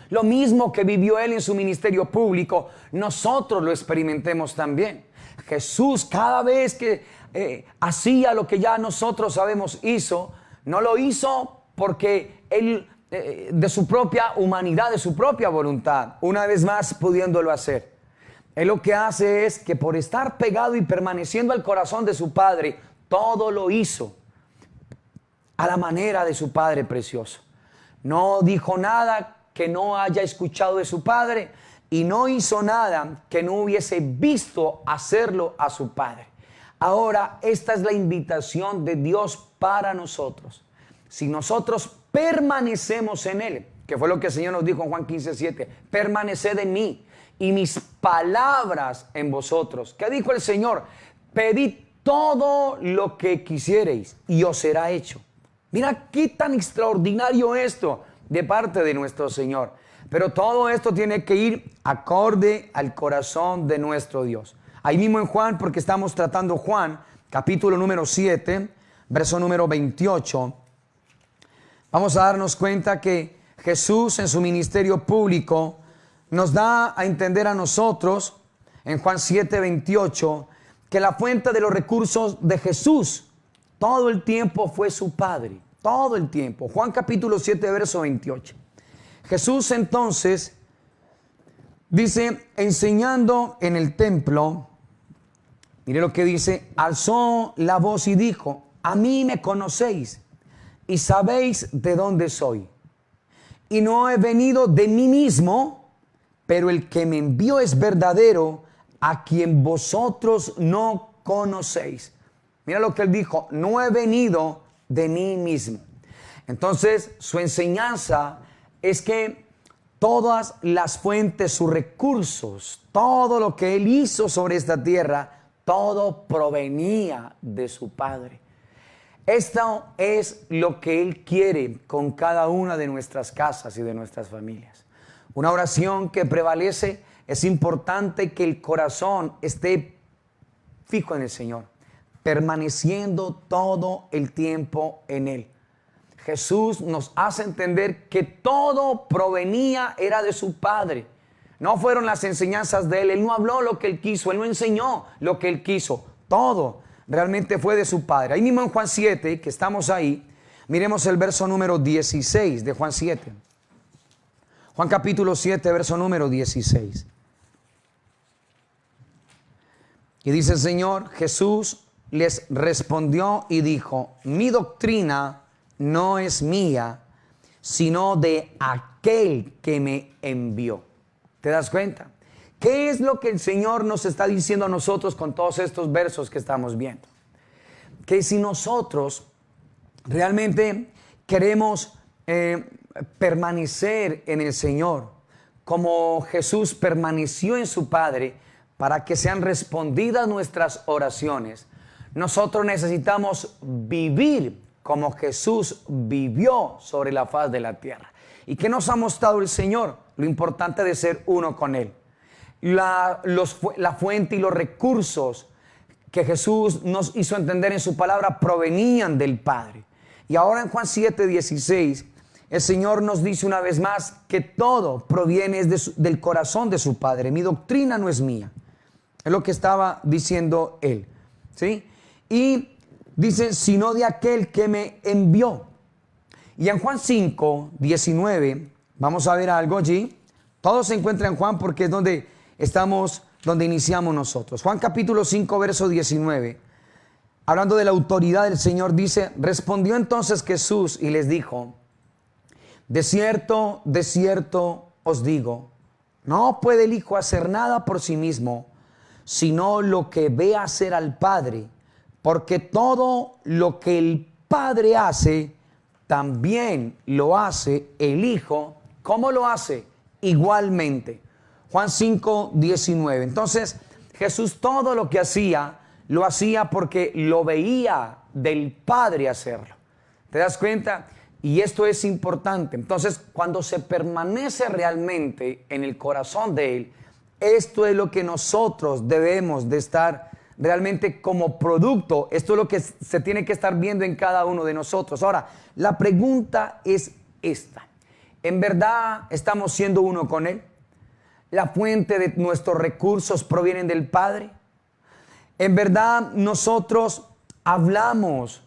lo mismo que vivió Él en su ministerio público, nosotros lo experimentemos también. Jesús, cada vez que hacía lo que ya nosotros sabemos hizo, no lo hizo porque Él, de su propia humanidad, de su propia voluntad, una vez más pudiéndolo hacer. Él lo que hace es que por estar pegado y permaneciendo al corazón de su Padre, todo lo hizo a la manera de su Padre precioso. No dijo nada que no haya escuchado de su Padre y no hizo nada que no hubiese visto hacerlo a su Padre. Ahora, esta es la invitación de Dios para nosotros. Si nosotros permanecemos en Él, que fue lo que el Señor nos dijo en Juan 15:7, permaneced en mí y mis palabras en vosotros. ¿Qué dijo el Señor? Pedid todo lo que quisiereis y os será hecho. Mira qué tan extraordinario esto de parte de nuestro Señor. Pero todo esto tiene que ir acorde al corazón de nuestro Dios. Ahí mismo en Juan, porque estamos tratando Juan, capítulo número 7, verso número 28. Vamos a darnos cuenta que Jesús en su ministerio público nos da a entender a nosotros, en Juan 7, 28, que la fuente de los recursos de Jesús todo el tiempo fue su Padre. Todo el tiempo. Juan capítulo 7, verso 28. Jesús entonces dice, enseñando en el templo, mire lo que dice, alzó la voz y dijo, a mí me conocéis y sabéis de dónde soy. Y no he venido de mí mismo, pero el que me envió es verdadero, a quien vosotros no conocéis. Mira lo que él dijo, no he venido de mí mismo. Entonces, su enseñanza es que todas las fuentes, sus recursos, todo lo que él hizo sobre esta tierra, todo provenía de su Padre. Esto es lo que Él quiere con cada una de nuestras casas y de nuestras familias. Una oración que prevalece, es importante que el corazón esté fijo en el Señor, permaneciendo todo el tiempo en Él. Jesús nos hace entender que todo provenía, era de su Padre. No fueron las enseñanzas de Él. Él no habló lo que Él quiso, Él no enseñó lo que Él quiso. Todo realmente fue de su Padre. Ahí mismo en Juan 7, que estamos ahí, miremos el verso número 16 de Juan 7. Juan capítulo 7, verso número 16. Y dice el Señor, Jesús les respondió y dijo, mi doctrina no es mía, sino de aquel que me envió. ¿Te das cuenta? ¿Qué es lo que el Señor nos está diciendo a nosotros con todos estos versos que estamos viendo? Que si nosotros realmente queremos permanecer en el Señor, como Jesús permaneció en su Padre, para que sean respondidas nuestras oraciones, nosotros necesitamos vivir como Jesús vivió sobre la faz de la tierra. ¿Y qué nos ha mostrado el Señor? Lo importante de ser uno con Él. La fuente y los recursos que Jesús nos hizo entender en su palabra provenían del Padre. Y ahora en Juan 7, 16, el Señor nos dice una vez más que todo proviene del corazón de su Padre. Mi doctrina no es mía. Es lo que estaba diciendo Él. ¿Sí? Y dice, sino de aquel que me envió. Y en Juan 5, 19, vamos a ver algo allí. Todo se encuentra en Juan porque es donde estamos, donde iniciamos nosotros. Juan capítulo 5, verso 19. Hablando de la autoridad del Señor, dice, respondió entonces Jesús y les dijo, de cierto os digo, no puede el Hijo hacer nada por sí mismo, sino lo que ve hacer al Padre, porque todo lo que el Padre hace, también lo hace el Hijo ¿Cómo lo hace? Igualmente. Juan 5, 19. Entonces, Jesús todo lo que hacía, lo hacía porque lo veía del Padre hacerlo. ¿Te das cuenta? Y esto es importante. Entonces, cuando se permanece realmente en el corazón de Él, esto es lo que nosotros debemos de estar realmente como producto. Esto es lo que se tiene que estar viendo en cada uno de nosotros. Ahora, la pregunta es esta. ¿En verdad estamos siendo uno con Él? ¿La fuente de nuestros recursos provienen del Padre? ¿En verdad nosotros hablamos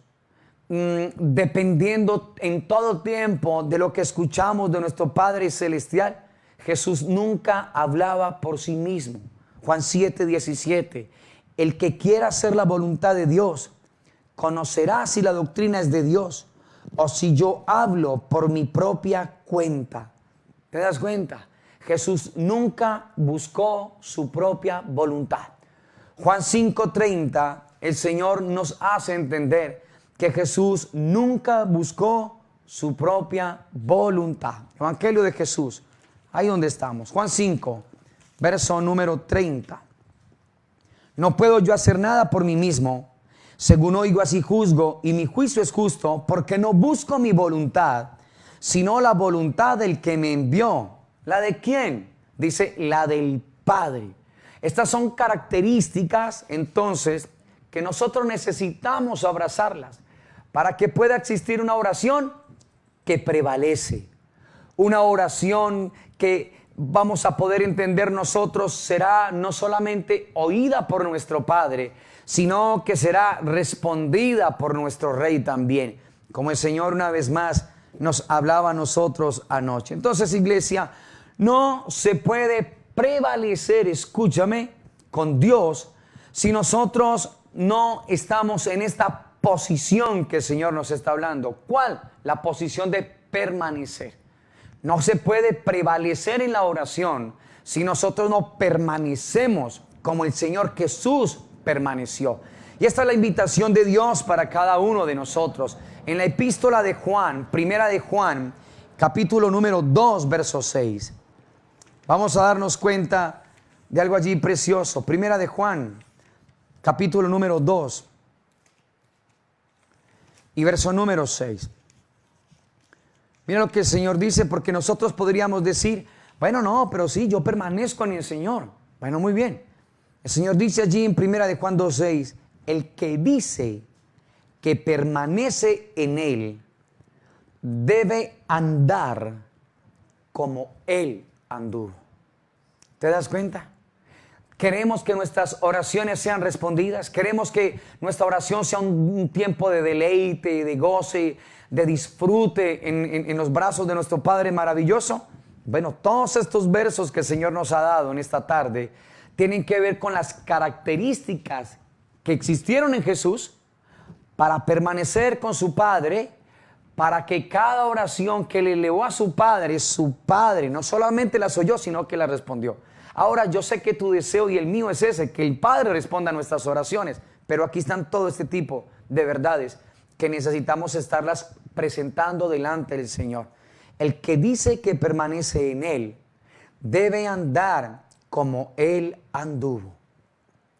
dependiendo en todo tiempo de lo que escuchamos de nuestro Padre Celestial? Jesús nunca hablaba por sí mismo. Juan 7, 17. El que quiera hacer la voluntad de Dios conocerá si la doctrina es de Dios o si yo hablo por mi propia cuenta. ¿Te das cuenta? Jesús nunca buscó su propia voluntad. Juan 5:30, el Señor nos hace entender que Jesús nunca buscó su propia voluntad. Evangelio de Jesús, ahí donde estamos. Juan 5, verso número 30. No puedo yo hacer nada por mí mismo. Según oigo, así juzgo, y mi juicio es justo, porque no busco mi voluntad, sino la voluntad del que me envió. ¿La de quién? Dice, la del Padre. Estas son características, entonces, que nosotros necesitamos abrazarlas para que pueda existir una oración que prevalece. Una oración que vamos a poder entender nosotros será no solamente oída por nuestro Padre, sino que será respondida por nuestro Rey también, como el Señor una vez más nos hablaba a nosotros anoche. Entonces, iglesia, no se puede prevalecer, escúchame, con Dios si nosotros no estamos en esta posición que el Señor nos está hablando. ¿Cuál? La posición de permanecer. No se puede prevalecer en la oración si nosotros no permanecemos como el Señor Jesús permaneció. Y esta es la invitación de Dios para cada uno de nosotros. En la epístola de Juan, primera de Juan, capítulo número 2, verso 6. Vamos a darnos cuenta de algo allí precioso. Primera de Juan, capítulo número 2 y verso número 6. Mira lo que el Señor dice, porque nosotros podríamos decir, bueno, no, pero sí, yo permanezco en el Señor. Bueno, muy bien. El Señor dice allí en primera de Juan 2:6, el que dice que permanece en Él debe andar como Él anduvo. ¿Te das cuenta? Queremos que nuestras oraciones sean respondidas. Queremos que nuestra oración sea un tiempo de deleite, de goce, de disfrute en los brazos de nuestro Padre maravilloso. Bueno, todos estos versos que el Señor nos ha dado en esta tarde tienen que ver con las características que existieron en Jesús para permanecer con su Padre, para que cada oración que le elevó a su Padre no solamente las oyó, sino que la respondió. Ahora, yo sé que tu deseo y el mío es ese, que el Padre responda a nuestras oraciones, pero aquí están todo este tipo de verdades que necesitamos estarlas presentando delante del Señor. El que dice que permanece en Él debe andar como Él anduvo.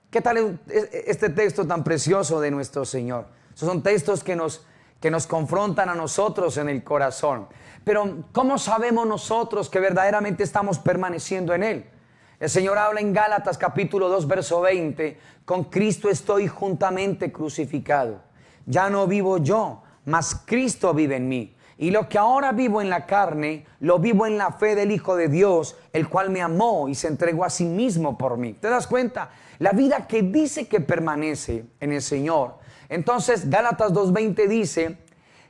¿Qué tal este texto tan precioso de nuestro Señor? Esos son textos que nos confrontan a nosotros en el corazón. Pero ¿cómo sabemos nosotros que verdaderamente estamos permaneciendo en Él? El Señor habla en Gálatas capítulo 2, verso 20, con Cristo estoy juntamente crucificado. Ya no vivo yo, mas Cristo vive en mí. Y lo que ahora vivo en la carne, lo vivo en la fe del Hijo de Dios, el cual me amó y se entregó a sí mismo por mí. ¿Te das cuenta? La vida que dice que permanece en el Señor. Entonces, Gálatas 2:20 dice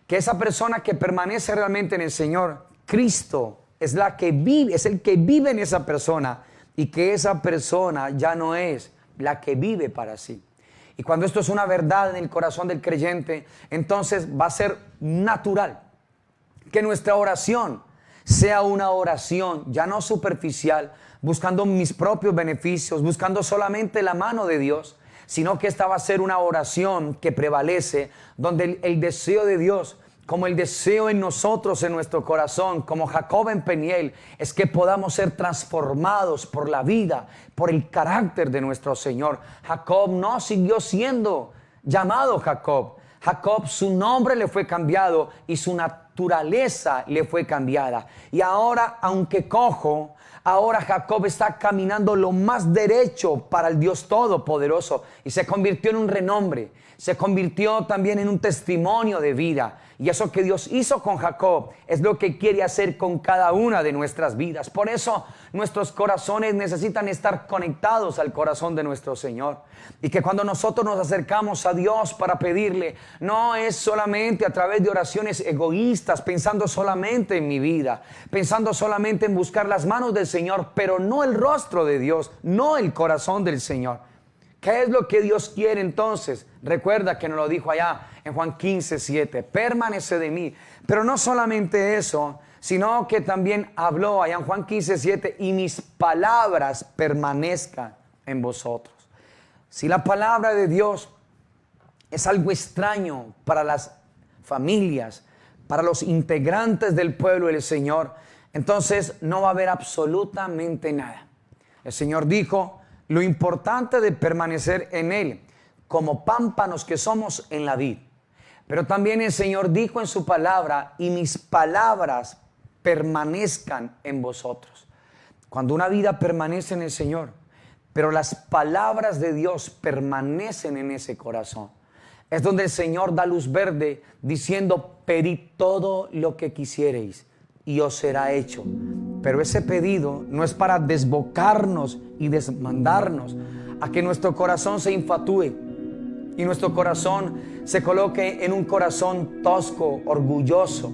que esa persona que permanece realmente en el Señor, Cristo, es la que vive, es el que vive en esa persona, y que esa persona ya no es la que vive para sí. Y cuando esto es una verdad en el corazón del creyente, entonces va a ser natural que nuestra oración sea una oración ya no superficial, buscando mis propios beneficios, buscando solamente la mano de Dios, sino que esta va a ser una oración que prevalece, donde el deseo de Dios como el deseo en nosotros, en nuestro corazón, como Jacob en Peniel, es que podamos ser transformados por la vida, por el carácter de nuestro Señor. Jacob no siguió siendo llamado Jacob. Jacob, su nombre le fue cambiado y su naturaleza le fue cambiada. Y ahora, aunque cojo, ahora Jacob está caminando lo más derecho para el Dios Todopoderoso y se convirtió en un renombre, se convirtió también en un testimonio de vida. Y eso que Dios hizo con Jacob es lo que quiere hacer con cada una de nuestras vidas. Por eso nuestros corazones necesitan estar conectados al corazón de nuestro Señor. Y que cuando nosotros nos acercamos a Dios para pedirle, no es solamente a través de oraciones egoístas, pensando solamente en mi vida, pensando solamente en buscar las manos del Señor, pero no el rostro de Dios, no el corazón del Señor. ¿Qué es lo que Dios quiere entonces? Recuerda que nos lo dijo allá en Juan 15:7, permanece de mí. Pero no solamente eso, sino que también habló allá en Juan 15:7, y mis palabras permanezcan en vosotros. Si la palabra de Dios es algo extraño para las familias, para los integrantes del pueblo del Señor, entonces no va a haber absolutamente nada. El Señor dijo, lo importante de permanecer en Él, como pámpanos que somos en la vid. Pero también el Señor dijo en su palabra, y mis palabras permanezcan en vosotros. Cuando una vida permanece en el Señor, pero las palabras de Dios permanecen en ese corazón, es donde el Señor da luz verde diciendo, pedid todo lo que quisiereis y os será hecho. Pero ese pedido no es para desbocarnos y desmandarnos a que nuestro corazón se infatúe y nuestro corazón se coloque en un corazón tosco, orgulloso,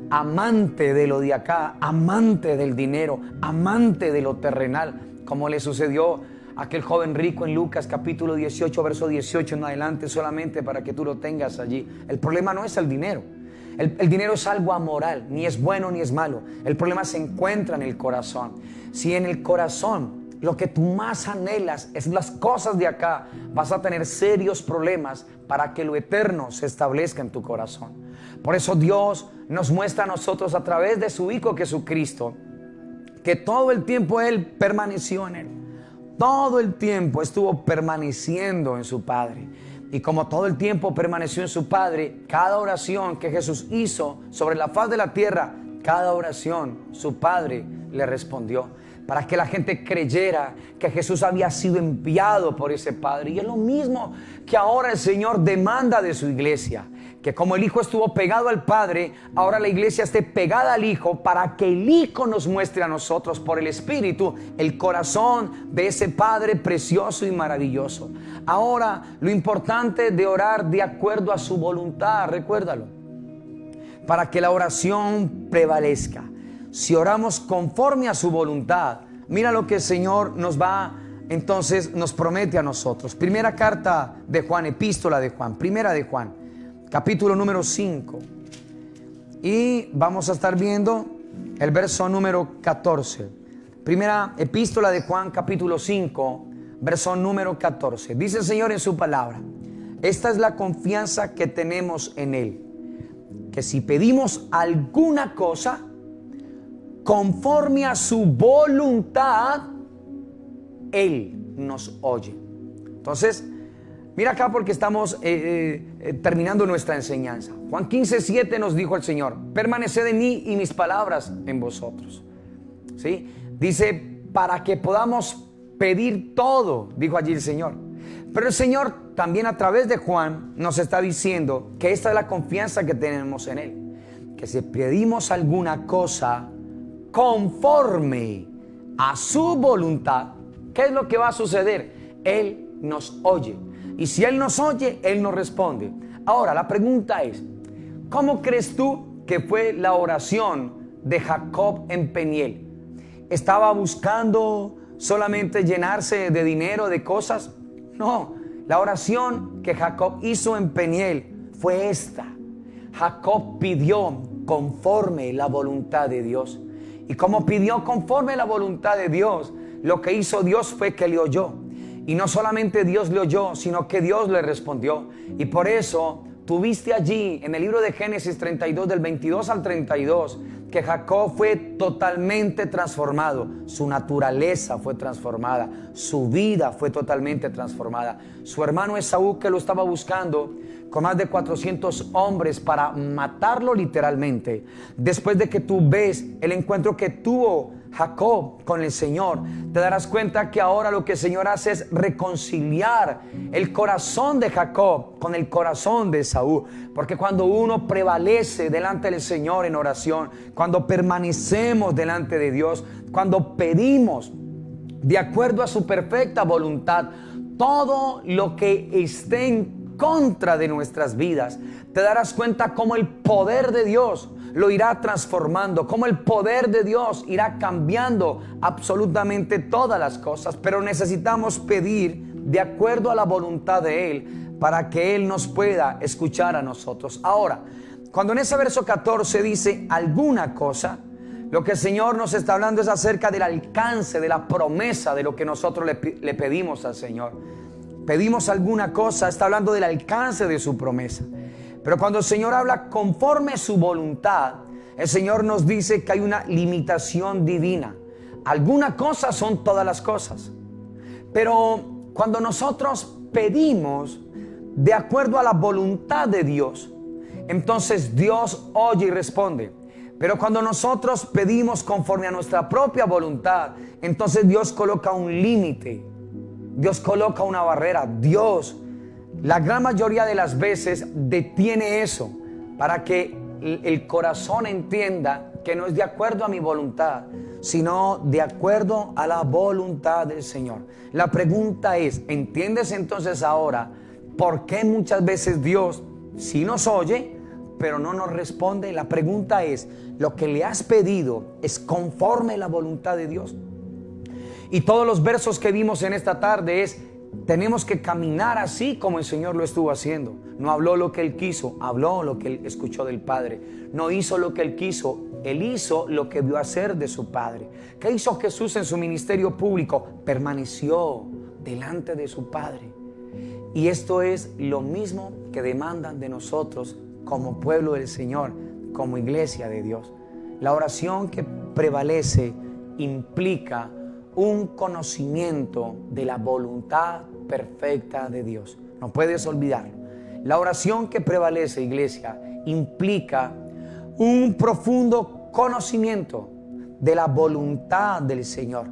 amante de lo de acá, amante del dinero, amante de lo terrenal, como le sucedió a aquel joven rico en Lucas capítulo 18, verso 18 en adelante, solamente para que tú lo tengas allí. El problema no es el dinero. El dinero es algo amoral, ni es bueno ni es malo. El problema se encuentra en el corazón. Si en el corazón lo que tú más anhelas es las cosas de acá, vas a tener serios problemas para que lo eterno se establezca en tu corazón. Por eso Dios nos muestra a nosotros a través de su Hijo Jesucristo que todo el tiempo Él permaneció en Él. Todo el tiempo estuvo permaneciendo en su Padre. Y como todo el tiempo permaneció en su Padre, cada oración que Jesús hizo sobre la faz de la tierra, cada oración su Padre le respondió, para que la gente creyera que Jesús había sido enviado por ese Padre. Y es lo mismo que ahora el Señor demanda de su iglesia, que como el Hijo estuvo pegado al Padre, ahora la iglesia esté pegada al Hijo, para que el Hijo nos muestre a nosotros por el Espíritu el corazón de ese Padre precioso y maravilloso. Ahora, lo importante de orar de acuerdo a su voluntad, recuérdalo, para que la oración prevalezca. Si oramos conforme a su voluntad, mira lo que el Señor entonces nos promete a nosotros. Primera carta de Juan, epístola de Juan, primera de Juan, capítulo número 5. Y vamos a estar viendo el verso número 14. Primera epístola de Juan, capítulo 5, verso número 14. Dice el Señor en su palabra, esta es la confianza que tenemos en Él, que si pedimos alguna cosa conforme a su voluntad, Él nos oye. Entonces, mira acá, porque estamos terminando nuestra enseñanza. Juan 15:7 nos dijo el Señor, permaneced en mí y mis palabras en vosotros. ¿Sí? Dice, para que podamos pedir todo, dijo allí el Señor. Pero el Señor también a través de Juan nos está diciendo que esta es la confianza que tenemos en Él, que si pedimos alguna cosa conforme a su voluntad, ¿qué es lo que va a suceder? Él nos oye. Y si Él nos oye, Él nos responde. Ahora, la pregunta es, ¿cómo crees tú que fue la oración de Jacob en Peniel? ¿Estaba buscando solamente llenarse de dinero, de cosas? No, la oración que Jacob hizo en Peniel fue esta. Jacob pidió conforme la voluntad de Dios. Y como pidió conforme la voluntad de Dios, lo que hizo Dios fue que le oyó. Y no solamente Dios le oyó, sino que Dios le respondió. Y por eso tuviste allí en el libro de Génesis 32, del 22 al 32, que Jacob fue totalmente transformado. Su naturaleza fue transformada, su vida fue totalmente transformada. Su hermano Esaú, que lo estaba buscando con más de 400 hombres para matarlo literalmente, después de que tú ves el encuentro que tuvo Jacob con el Señor, te darás cuenta que ahora lo que el Señor hace es reconciliar el corazón de Jacob con el corazón de Esaú. Porque cuando uno prevalece delante del Señor en oración, cuando permanecemos delante de Dios, cuando pedimos de acuerdo a su perfecta voluntad, todo lo que esté en contra de nuestras vidas, te darás cuenta cómo el poder de Dios lo irá transformando, cómo el poder de Dios irá cambiando absolutamente todas las cosas. Pero necesitamos pedir de acuerdo a la voluntad de Él para que Él nos pueda escuchar a nosotros. Ahora, cuando en ese verso 14 dice alguna cosa, lo que el Señor nos está hablando es acerca del alcance, de la promesa de lo que nosotros le pedimos al Señor. Pedimos alguna cosa, está hablando del alcance de su promesa. Pero cuando el Señor habla conforme su voluntad, el Señor nos dice que hay una limitación divina. Alguna cosa son todas las cosas. Pero cuando nosotros pedimos de acuerdo a la voluntad de Dios, entonces Dios oye y responde. Pero cuando nosotros pedimos conforme a nuestra propia voluntad, entonces Dios coloca un límite. Dios coloca una barrera. Dios, la gran mayoría de las veces, detiene eso para que el corazón entienda que no es de acuerdo a mi voluntad, sino de acuerdo a la voluntad del Señor. La pregunta es, ¿entiendes entonces ahora por qué muchas veces Dios sí nos oye, pero no nos responde? La pregunta es, ¿lo que le has pedido es conforme a la voluntad de Dios? Y todos los versos que vimos en esta tarde es, tenemos que caminar así como el Señor lo estuvo haciendo. No habló lo que Él quiso, habló lo que Él escuchó del Padre. No hizo lo que Él quiso, Él hizo lo que vio hacer de su Padre. ¿Qué hizo Jesús en su ministerio público? Permaneció delante de su Padre. Y esto es lo mismo que demandan de nosotros como pueblo del Señor, como iglesia de Dios. La oración que prevalece implica un conocimiento de la voluntad perfecta de Dios. No puedes olvidarlo. La oración que prevalece, iglesia, implica un profundo conocimiento de la voluntad del Señor.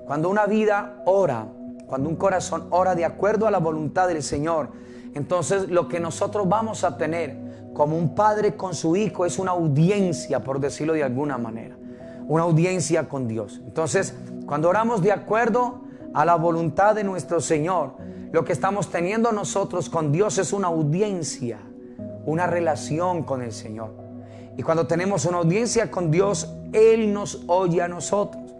Cuando una vida ora, cuando un corazón ora de acuerdo a la voluntad del Señor, entonces lo que nosotros vamos a tener como un padre con su hijo es una audiencia, por decirlo de alguna manera, una audiencia con Dios. Entonces, cuando oramos de acuerdo a la voluntad de nuestro Señor, lo que estamos teniendo nosotros con Dios es una audiencia, una relación con el Señor. Y cuando tenemos una audiencia con Dios, Él nos oye a nosotros.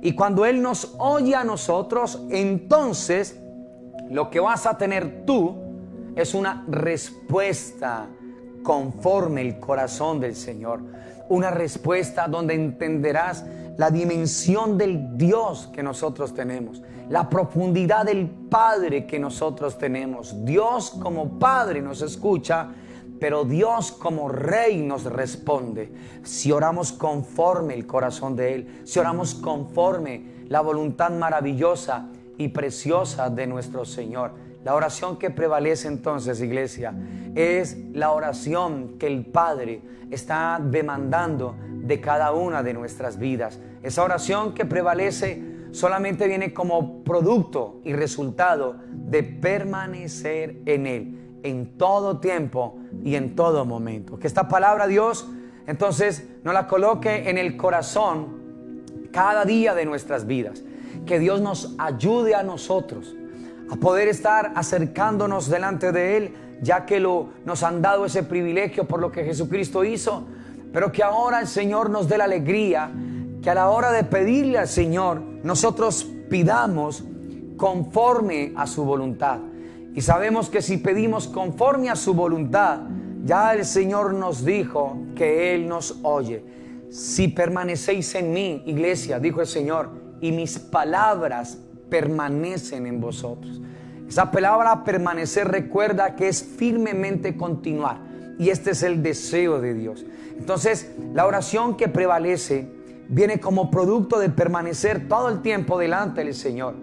Y cuando Él nos oye a nosotros, entonces lo que vas a tener tú es una respuesta conforme el corazón del Señor. Una respuesta donde entenderás la dimensión del Dios que nosotros tenemos, la profundidad del Padre que nosotros tenemos. Dios como Padre nos escucha, pero Dios como Rey nos responde. Si oramos conforme el corazón de Él, si oramos conforme la voluntad maravillosa y preciosa de nuestro Señor. La oración que prevalece entonces, iglesia, es la oración que el Padre está demandando de cada una de nuestras vidas. Esa oración que prevalece solamente viene como producto y resultado de permanecer en Él en todo tiempo y en todo momento. Que esta palabra, Dios, entonces nos la coloque en el corazón cada día de nuestras vidas. Que Dios nos ayude a nosotros a poder estar acercándonos delante de Él, ya que nos han dado ese privilegio por lo que Jesucristo hizo, pero que ahora el Señor nos dé la alegría, que a la hora de pedirle al Señor, nosotros pidamos conforme a su voluntad. Y sabemos que si pedimos conforme a su voluntad, ya el Señor nos dijo que Él nos oye. Si permanecéis en mí, iglesia, dijo el Señor, y mis palabras permanecen en vosotros. Esa palabra permanecer recuerda que es firmemente continuar. Y este es el deseo de Dios. Entonces, la oración que prevalece viene como producto de permanecer todo el tiempo delante del Señor.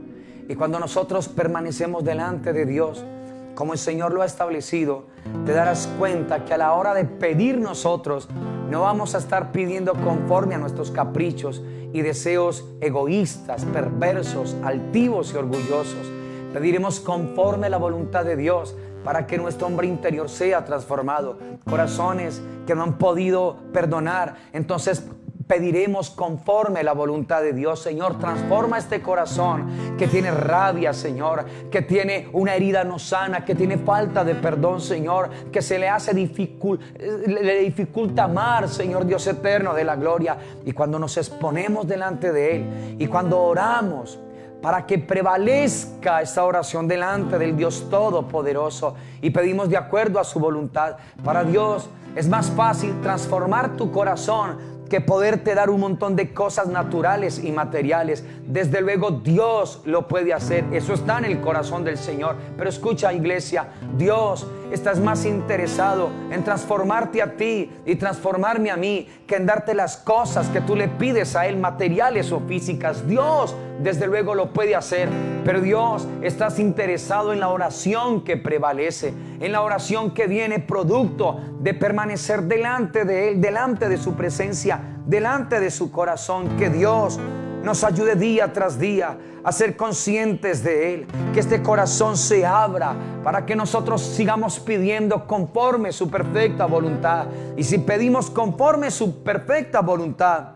Y cuando nosotros permanecemos delante de Dios, como el Señor lo ha establecido, te darás cuenta que a la hora de pedir nosotros, no vamos a estar pidiendo conforme a nuestros caprichos y deseos egoístas, perversos, altivos y orgullosos. Pediremos conforme a la voluntad de Dios para que nuestro hombre interior sea transformado. Corazones que no han podido perdonar, entonces pediremos conforme a la voluntad de Dios. Señor, transforma este corazón que tiene rabia, Señor, que tiene una herida no sana, que tiene falta de perdón, Señor, que se le hace le dificulta amar, Señor Dios eterno de la gloria. Y cuando nos exponemos delante de Él y cuando oramos para que prevalezca esta oración delante del Dios Todopoderoso y pedimos de acuerdo a su voluntad, para Dios es más fácil transformar tu corazón que poderte dar un montón de cosas naturales y materiales. Desde luego Dios lo puede hacer, eso está en el corazón del Señor. Pero escucha, iglesia, Dios está más interesado en transformarte a ti y transformarme a mí que en darte las cosas que tú le pides a Él, materiales o físicas. Dios desde luego lo puede hacer, pero Dios está interesado en la oración que prevalece, en la oración que viene producto de permanecer delante de Él, delante de su presencia, delante de su corazón. Que Dios nos ayude día tras día a ser conscientes de Él, que este corazón se abra para que nosotros sigamos pidiendo conforme su perfecta voluntad. Y si pedimos conforme su perfecta voluntad,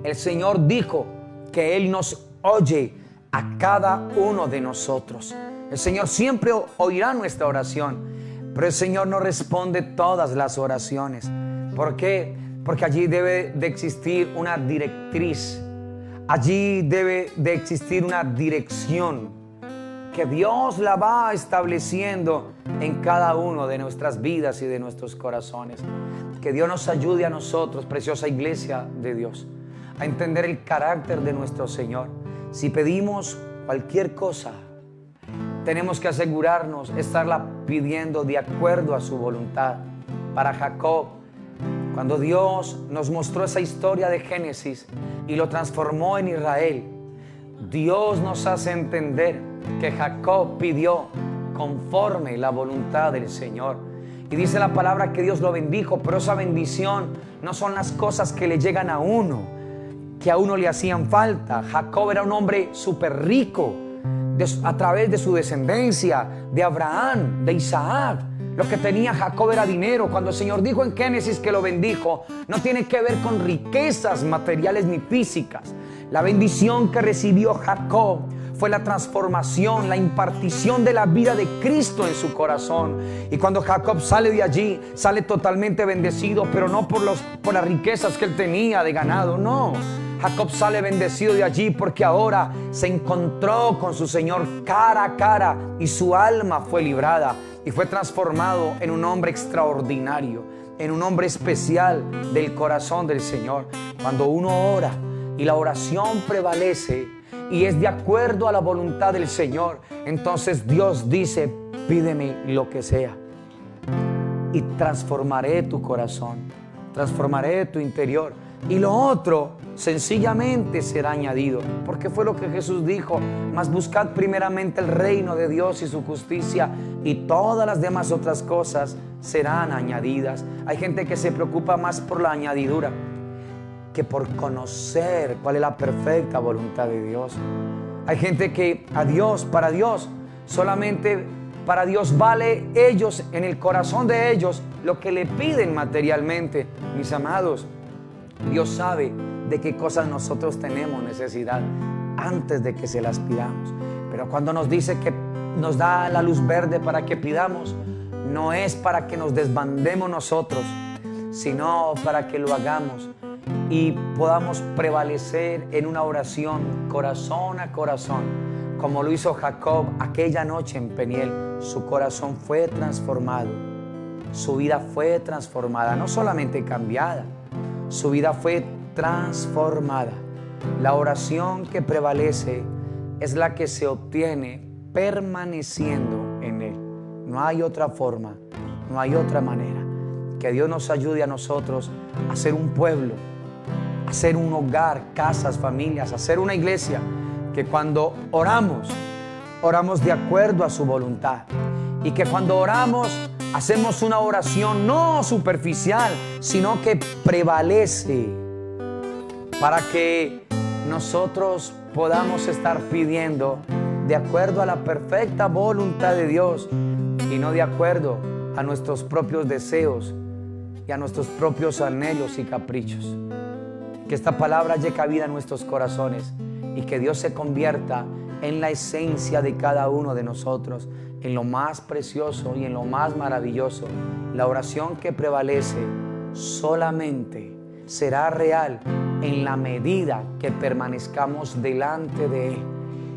el Señor dijo que Él nos oye a cada uno de nosotros. El Señor siempre oirá nuestra oración, pero el Señor no responde todas las oraciones. ¿Por qué? Porque allí debe de existir una directriz. Allí debe de existir una dirección que Dios la va estableciendo en cada uno de nuestras vidas y de nuestros corazones. Que Dios nos ayude a nosotros, preciosa iglesia de Dios, a entender el carácter de nuestro Señor. Si pedimos cualquier cosa, tenemos que asegurarnos de estarla pidiendo de acuerdo a su voluntad. Para Jacob, cuando Dios nos mostró esa historia de Génesis y lo transformó en Israel, Dios nos hace entender que Jacob pidió conforme la voluntad del Señor. Y dice la palabra que Dios lo bendijo, pero esa bendición no son las cosas que le llegan a uno, que a uno le hacían falta. Jacob era un hombre súper rico a través de su descendencia, de Abraham, de Isaac. Lo que tenía Jacob era dinero. Cuando el Señor dijo en Génesis que lo bendijo, no tiene que ver con riquezas materiales ni físicas. La bendición que recibió Jacob fue la transformación, la impartición de la vida de Cristo en su corazón. Y cuando Jacob sale de allí, sale totalmente bendecido, pero no por las riquezas que él tenía de ganado, no. Jacob sale bendecido de allí porque ahora se encontró con su Señor cara a cara y su alma fue librada y fue transformado en un hombre extraordinario, en un hombre especial del corazón del Señor. Cuando uno ora y la oración prevalece y es de acuerdo a la voluntad del Señor, entonces Dios dice: pídeme lo que sea y transformaré tu corazón, transformaré tu interior, y lo otro sencillamente será añadido, porque fue lo que Jesús dijo: mas buscad primeramente el reino de Dios y su justicia, y todas las demás otras cosas serán añadidas. Hay gente que se preocupa más por la añadidura que por conocer cuál es la perfecta voluntad de Dios. Hay gente que para Dios, solamente para Dios vale ellos, en el corazón de ellos, lo que le piden materialmente. Mis amados, Dios sabe de qué cosas nosotros tenemos necesidad antes de que se las pidamos. Pero cuando nos dice que nos da la luz verde para que pidamos, no es para que nos desbandemos nosotros, sino para que lo hagamos y podamos prevalecer en una oración corazón a corazón, como lo hizo Jacob aquella noche en Peniel. Su corazón fue transformado, su vida fue transformada, no solamente cambiada, su vida fue transformada. La oración que prevalece es la que se obtiene permaneciendo en Él. No hay otra forma, no hay otra manera. Que Dios nos ayude a nosotros a ser un pueblo, a ser un hogar, casas, familias, a ser una iglesia que cuando oramos, oramos de acuerdo a su voluntad. Y que cuando oramos, hacemos una oración no superficial, sino que prevalece, para que nosotros podamos estar pidiendo de acuerdo a la perfecta voluntad de Dios y no de acuerdo a nuestros propios deseos y a nuestros propios anhelos y caprichos. Que esta palabra haya cabida en nuestros corazones y que Dios se convierta en la esencia de cada uno de nosotros, en lo más precioso y en lo más maravilloso. La oración que prevalece solamente será real en la medida que permanezcamos delante de Él.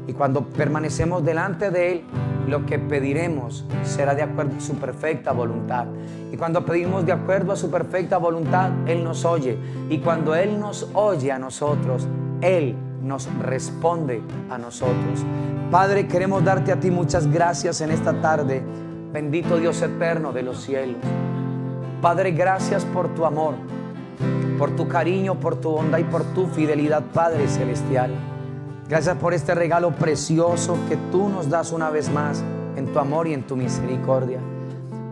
Y cuando permanecemos delante de Él, lo que pediremos será de acuerdo a su perfecta voluntad. Y cuando pedimos de acuerdo a su perfecta voluntad, Él nos oye. Y cuando Él nos oye a nosotros, Él nos responde a nosotros. Padre, queremos darte a ti muchas gracias en esta tarde. Bendito Dios eterno de los cielos. Padre, gracias por tu amor, por tu cariño, por tu bondad y por tu fidelidad, Padre celestial. Gracias por este regalo precioso que tú nos das una vez más en tu amor y en tu misericordia.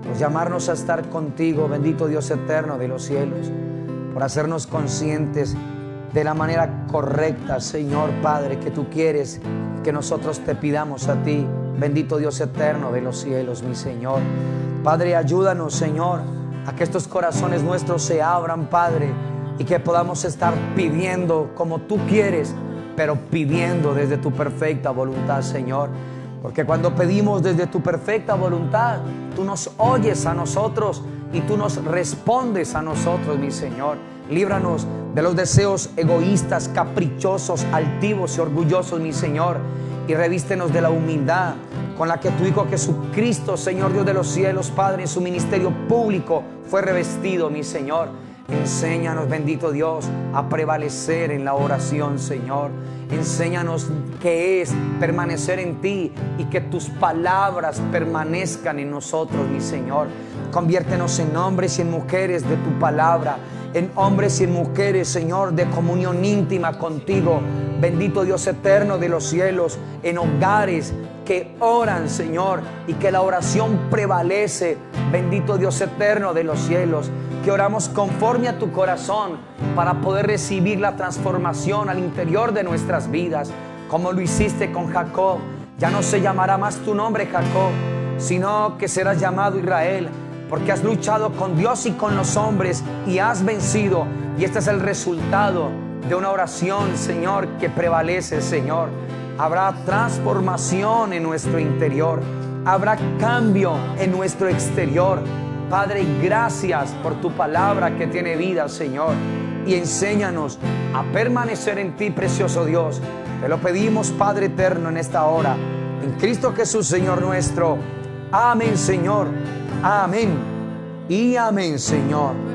Por llamarnos a estar contigo, bendito Dios eterno de los cielos. Por hacernos conscientes de la manera correcta, Señor Padre, que tú quieres que nosotros te pidamos a ti, bendito Dios eterno de los cielos, mi Señor. Padre, ayúdanos, Señor, a que estos corazones nuestros se abran, Padre, y que podamos estar pidiendo como tú quieres, pero pidiendo desde tu perfecta voluntad, Señor. Porque cuando pedimos desde tu perfecta voluntad, tú nos oyes a nosotros y tú nos respondes a nosotros, mi Señor. Líbranos de los deseos egoístas, caprichosos, altivos y orgullosos, mi Señor. Y revístenos de la humildad con la que tu Hijo Jesucristo, Señor Dios de los cielos, Padre, en su ministerio público fue revestido, mi Señor. Enséñanos, bendito Dios, a prevalecer en la oración, Señor. Enséñanos qué es permanecer en ti y que tus palabras permanezcan en nosotros, mi Señor. Conviértenos en hombres y en mujeres de tu palabra, en hombres y en mujeres, Señor, de comunión íntima contigo. Bendito Dios eterno de los cielos, en hogares que oran, Señor, y que la oración prevalece. Bendito Dios eterno de los cielos, que oramos conforme a tu corazón para poder recibir la transformación al interior de nuestras vidas, como lo hiciste con Jacob. Ya no se llamará más tu nombre Jacob, sino que serás llamado Israel, porque has luchado con Dios y con los hombres y has vencido. Y este es el resultado de una oración, Señor, que prevalece, Señor. Habrá transformación en nuestro interior, habrá cambio en nuestro exterior. Padre, gracias por tu palabra que tiene vida, Señor. Y enséñanos a permanecer en ti, precioso Dios. Te lo pedimos, Padre eterno, en esta hora. En Cristo Jesús, Señor nuestro. Amén, Señor. Amén. Y amén, Señor.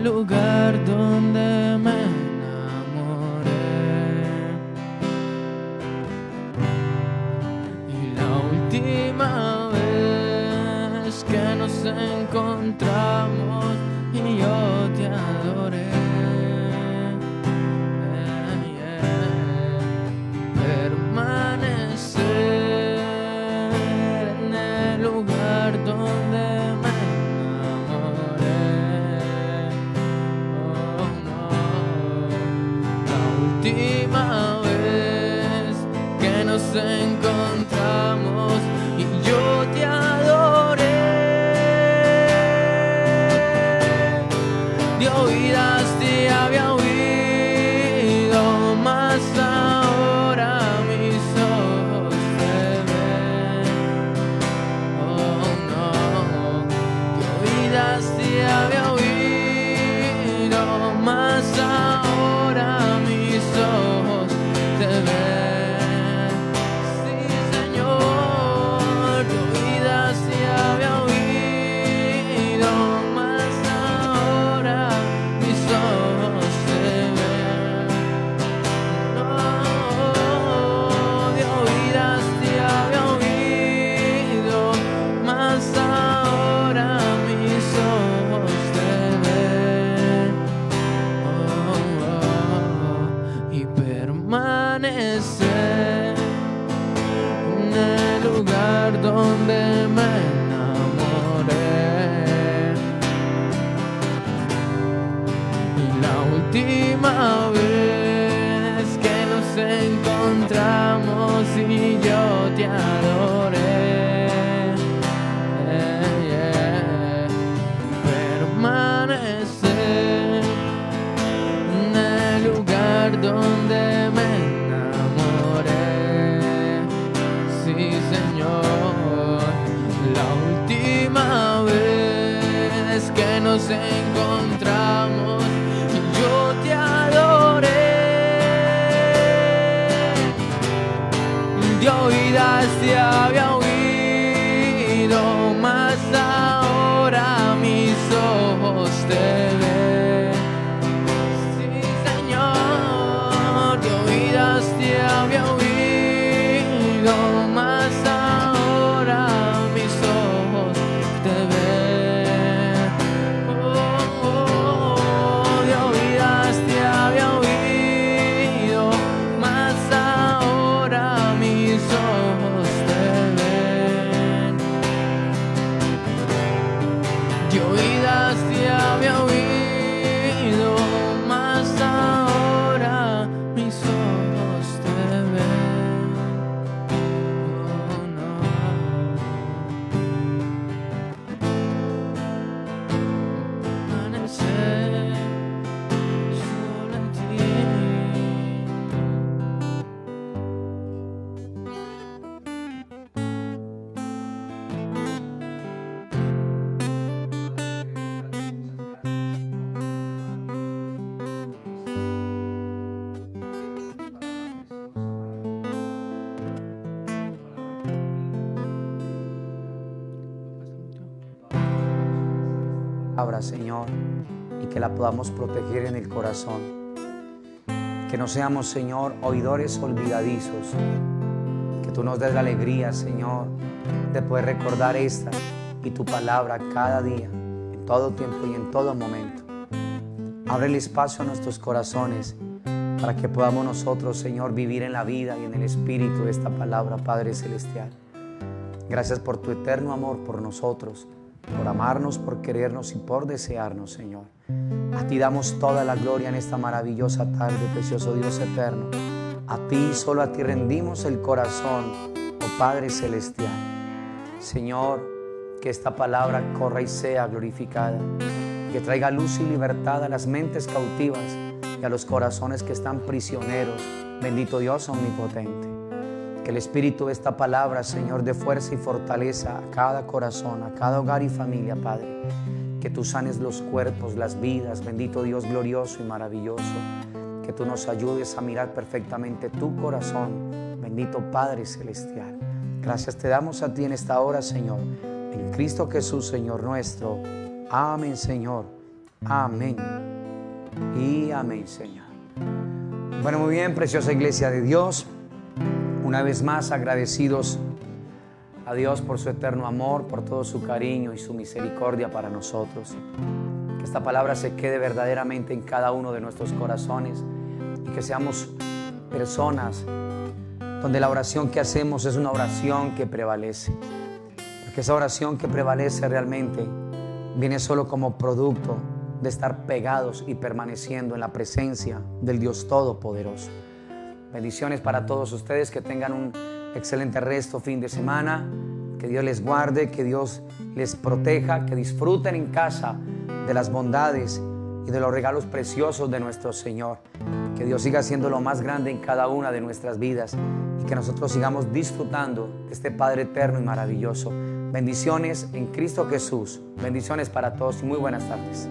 Lugar donde me enamoré, y la última vez que nos encontramos y yo te adoré. Permanecer en el lugar donde me enamoré. Oh, no. de oídas te había oído, mas ahora mis ojos te ven. Oh no, de oídas te había oído, mas ahora mis ojos te ven. Sí, Señor, de oídas te había oído, mas ahora mis ojos te ven. No, de oídas te había oído, mas ahora mis ojos te ven. Y permanecer en el lugar donde me enamoré. Y la última vez que nos encontramos y yo te adoré. Permanecer en el lugar donde me enamoré. Sí, Señor, la última vez que nos encontramos y yo te adoré. De oídas te había oído, mas ahora mis ojos te ven. Sí, Señor, de oídas te había oído, mas ahora mis ojos te ven. De oídas te había oído, mas ahora mis ojos te ven. De oídas te había oído, mas ahora mis ojos te ven. Oh, no. Permanecer solo en ti.
Abra, Señor, y que la podamos proteger en el corazón. Que no seamos, Señor, oidores olvidadizos. Que tú nos des la alegría, Señor, de poder recordar esta y tu palabra cada día, en todo tiempo y en todo momento. Abre el espacio a nuestros corazones para que podamos nosotros, Señor, vivir en la vida y en el espíritu de esta palabra, Padre Celestial. Gracias por tu eterno amor por nosotros, por amarnos, por querernos y por desearnos, Señor. A ti damos toda la gloria en esta maravillosa tarde, precioso Dios eterno. A ti, solo a ti rendimos el corazón, oh Padre Celestial. Señor, que esta palabra corra y sea glorificada, que traiga luz y libertad a las mentes cautivas y a los corazones que están prisioneros. Bendito Dios omnipotente. Que el espíritu de esta palabra, Señor, dé fuerza y fortaleza a cada corazón, a cada hogar y familia, Padre. Que tú sanes los cuerpos, las vidas, bendito Dios glorioso y maravilloso. Que tú nos ayudes a mirar perfectamente tu corazón, bendito Padre Celestial. Gracias te damos a ti en esta hora, Señor, en Cristo Jesús, Señor nuestro. Amén, Señor. Amén. Y amén, Señor. Bueno, muy bien, preciosa iglesia de Dios. Una vez más agradecidos a Dios por su eterno amor, por todo su cariño y su misericordia para nosotros. Que esta palabra se quede verdaderamente en cada uno de nuestros corazones y que seamos personas donde la oración que hacemos es una oración que prevalece. Porque esa oración que prevalece realmente viene solo como producto de estar pegados y permaneciendo en la presencia del Dios Todopoderoso. Bendiciones para todos ustedes, que tengan un excelente resto, fin de semana, que Dios les guarde, que Dios les proteja, que disfruten en casa de las bondades y y de los regalos preciosos de nuestro Señor. Que Dios siga siendo lo más grande en cada una de nuestras vidas y que nosotros sigamos disfrutando de este Padre eterno y maravilloso. Bendiciones en Cristo Jesús. Bendiciones para todos y muy buenas tardes.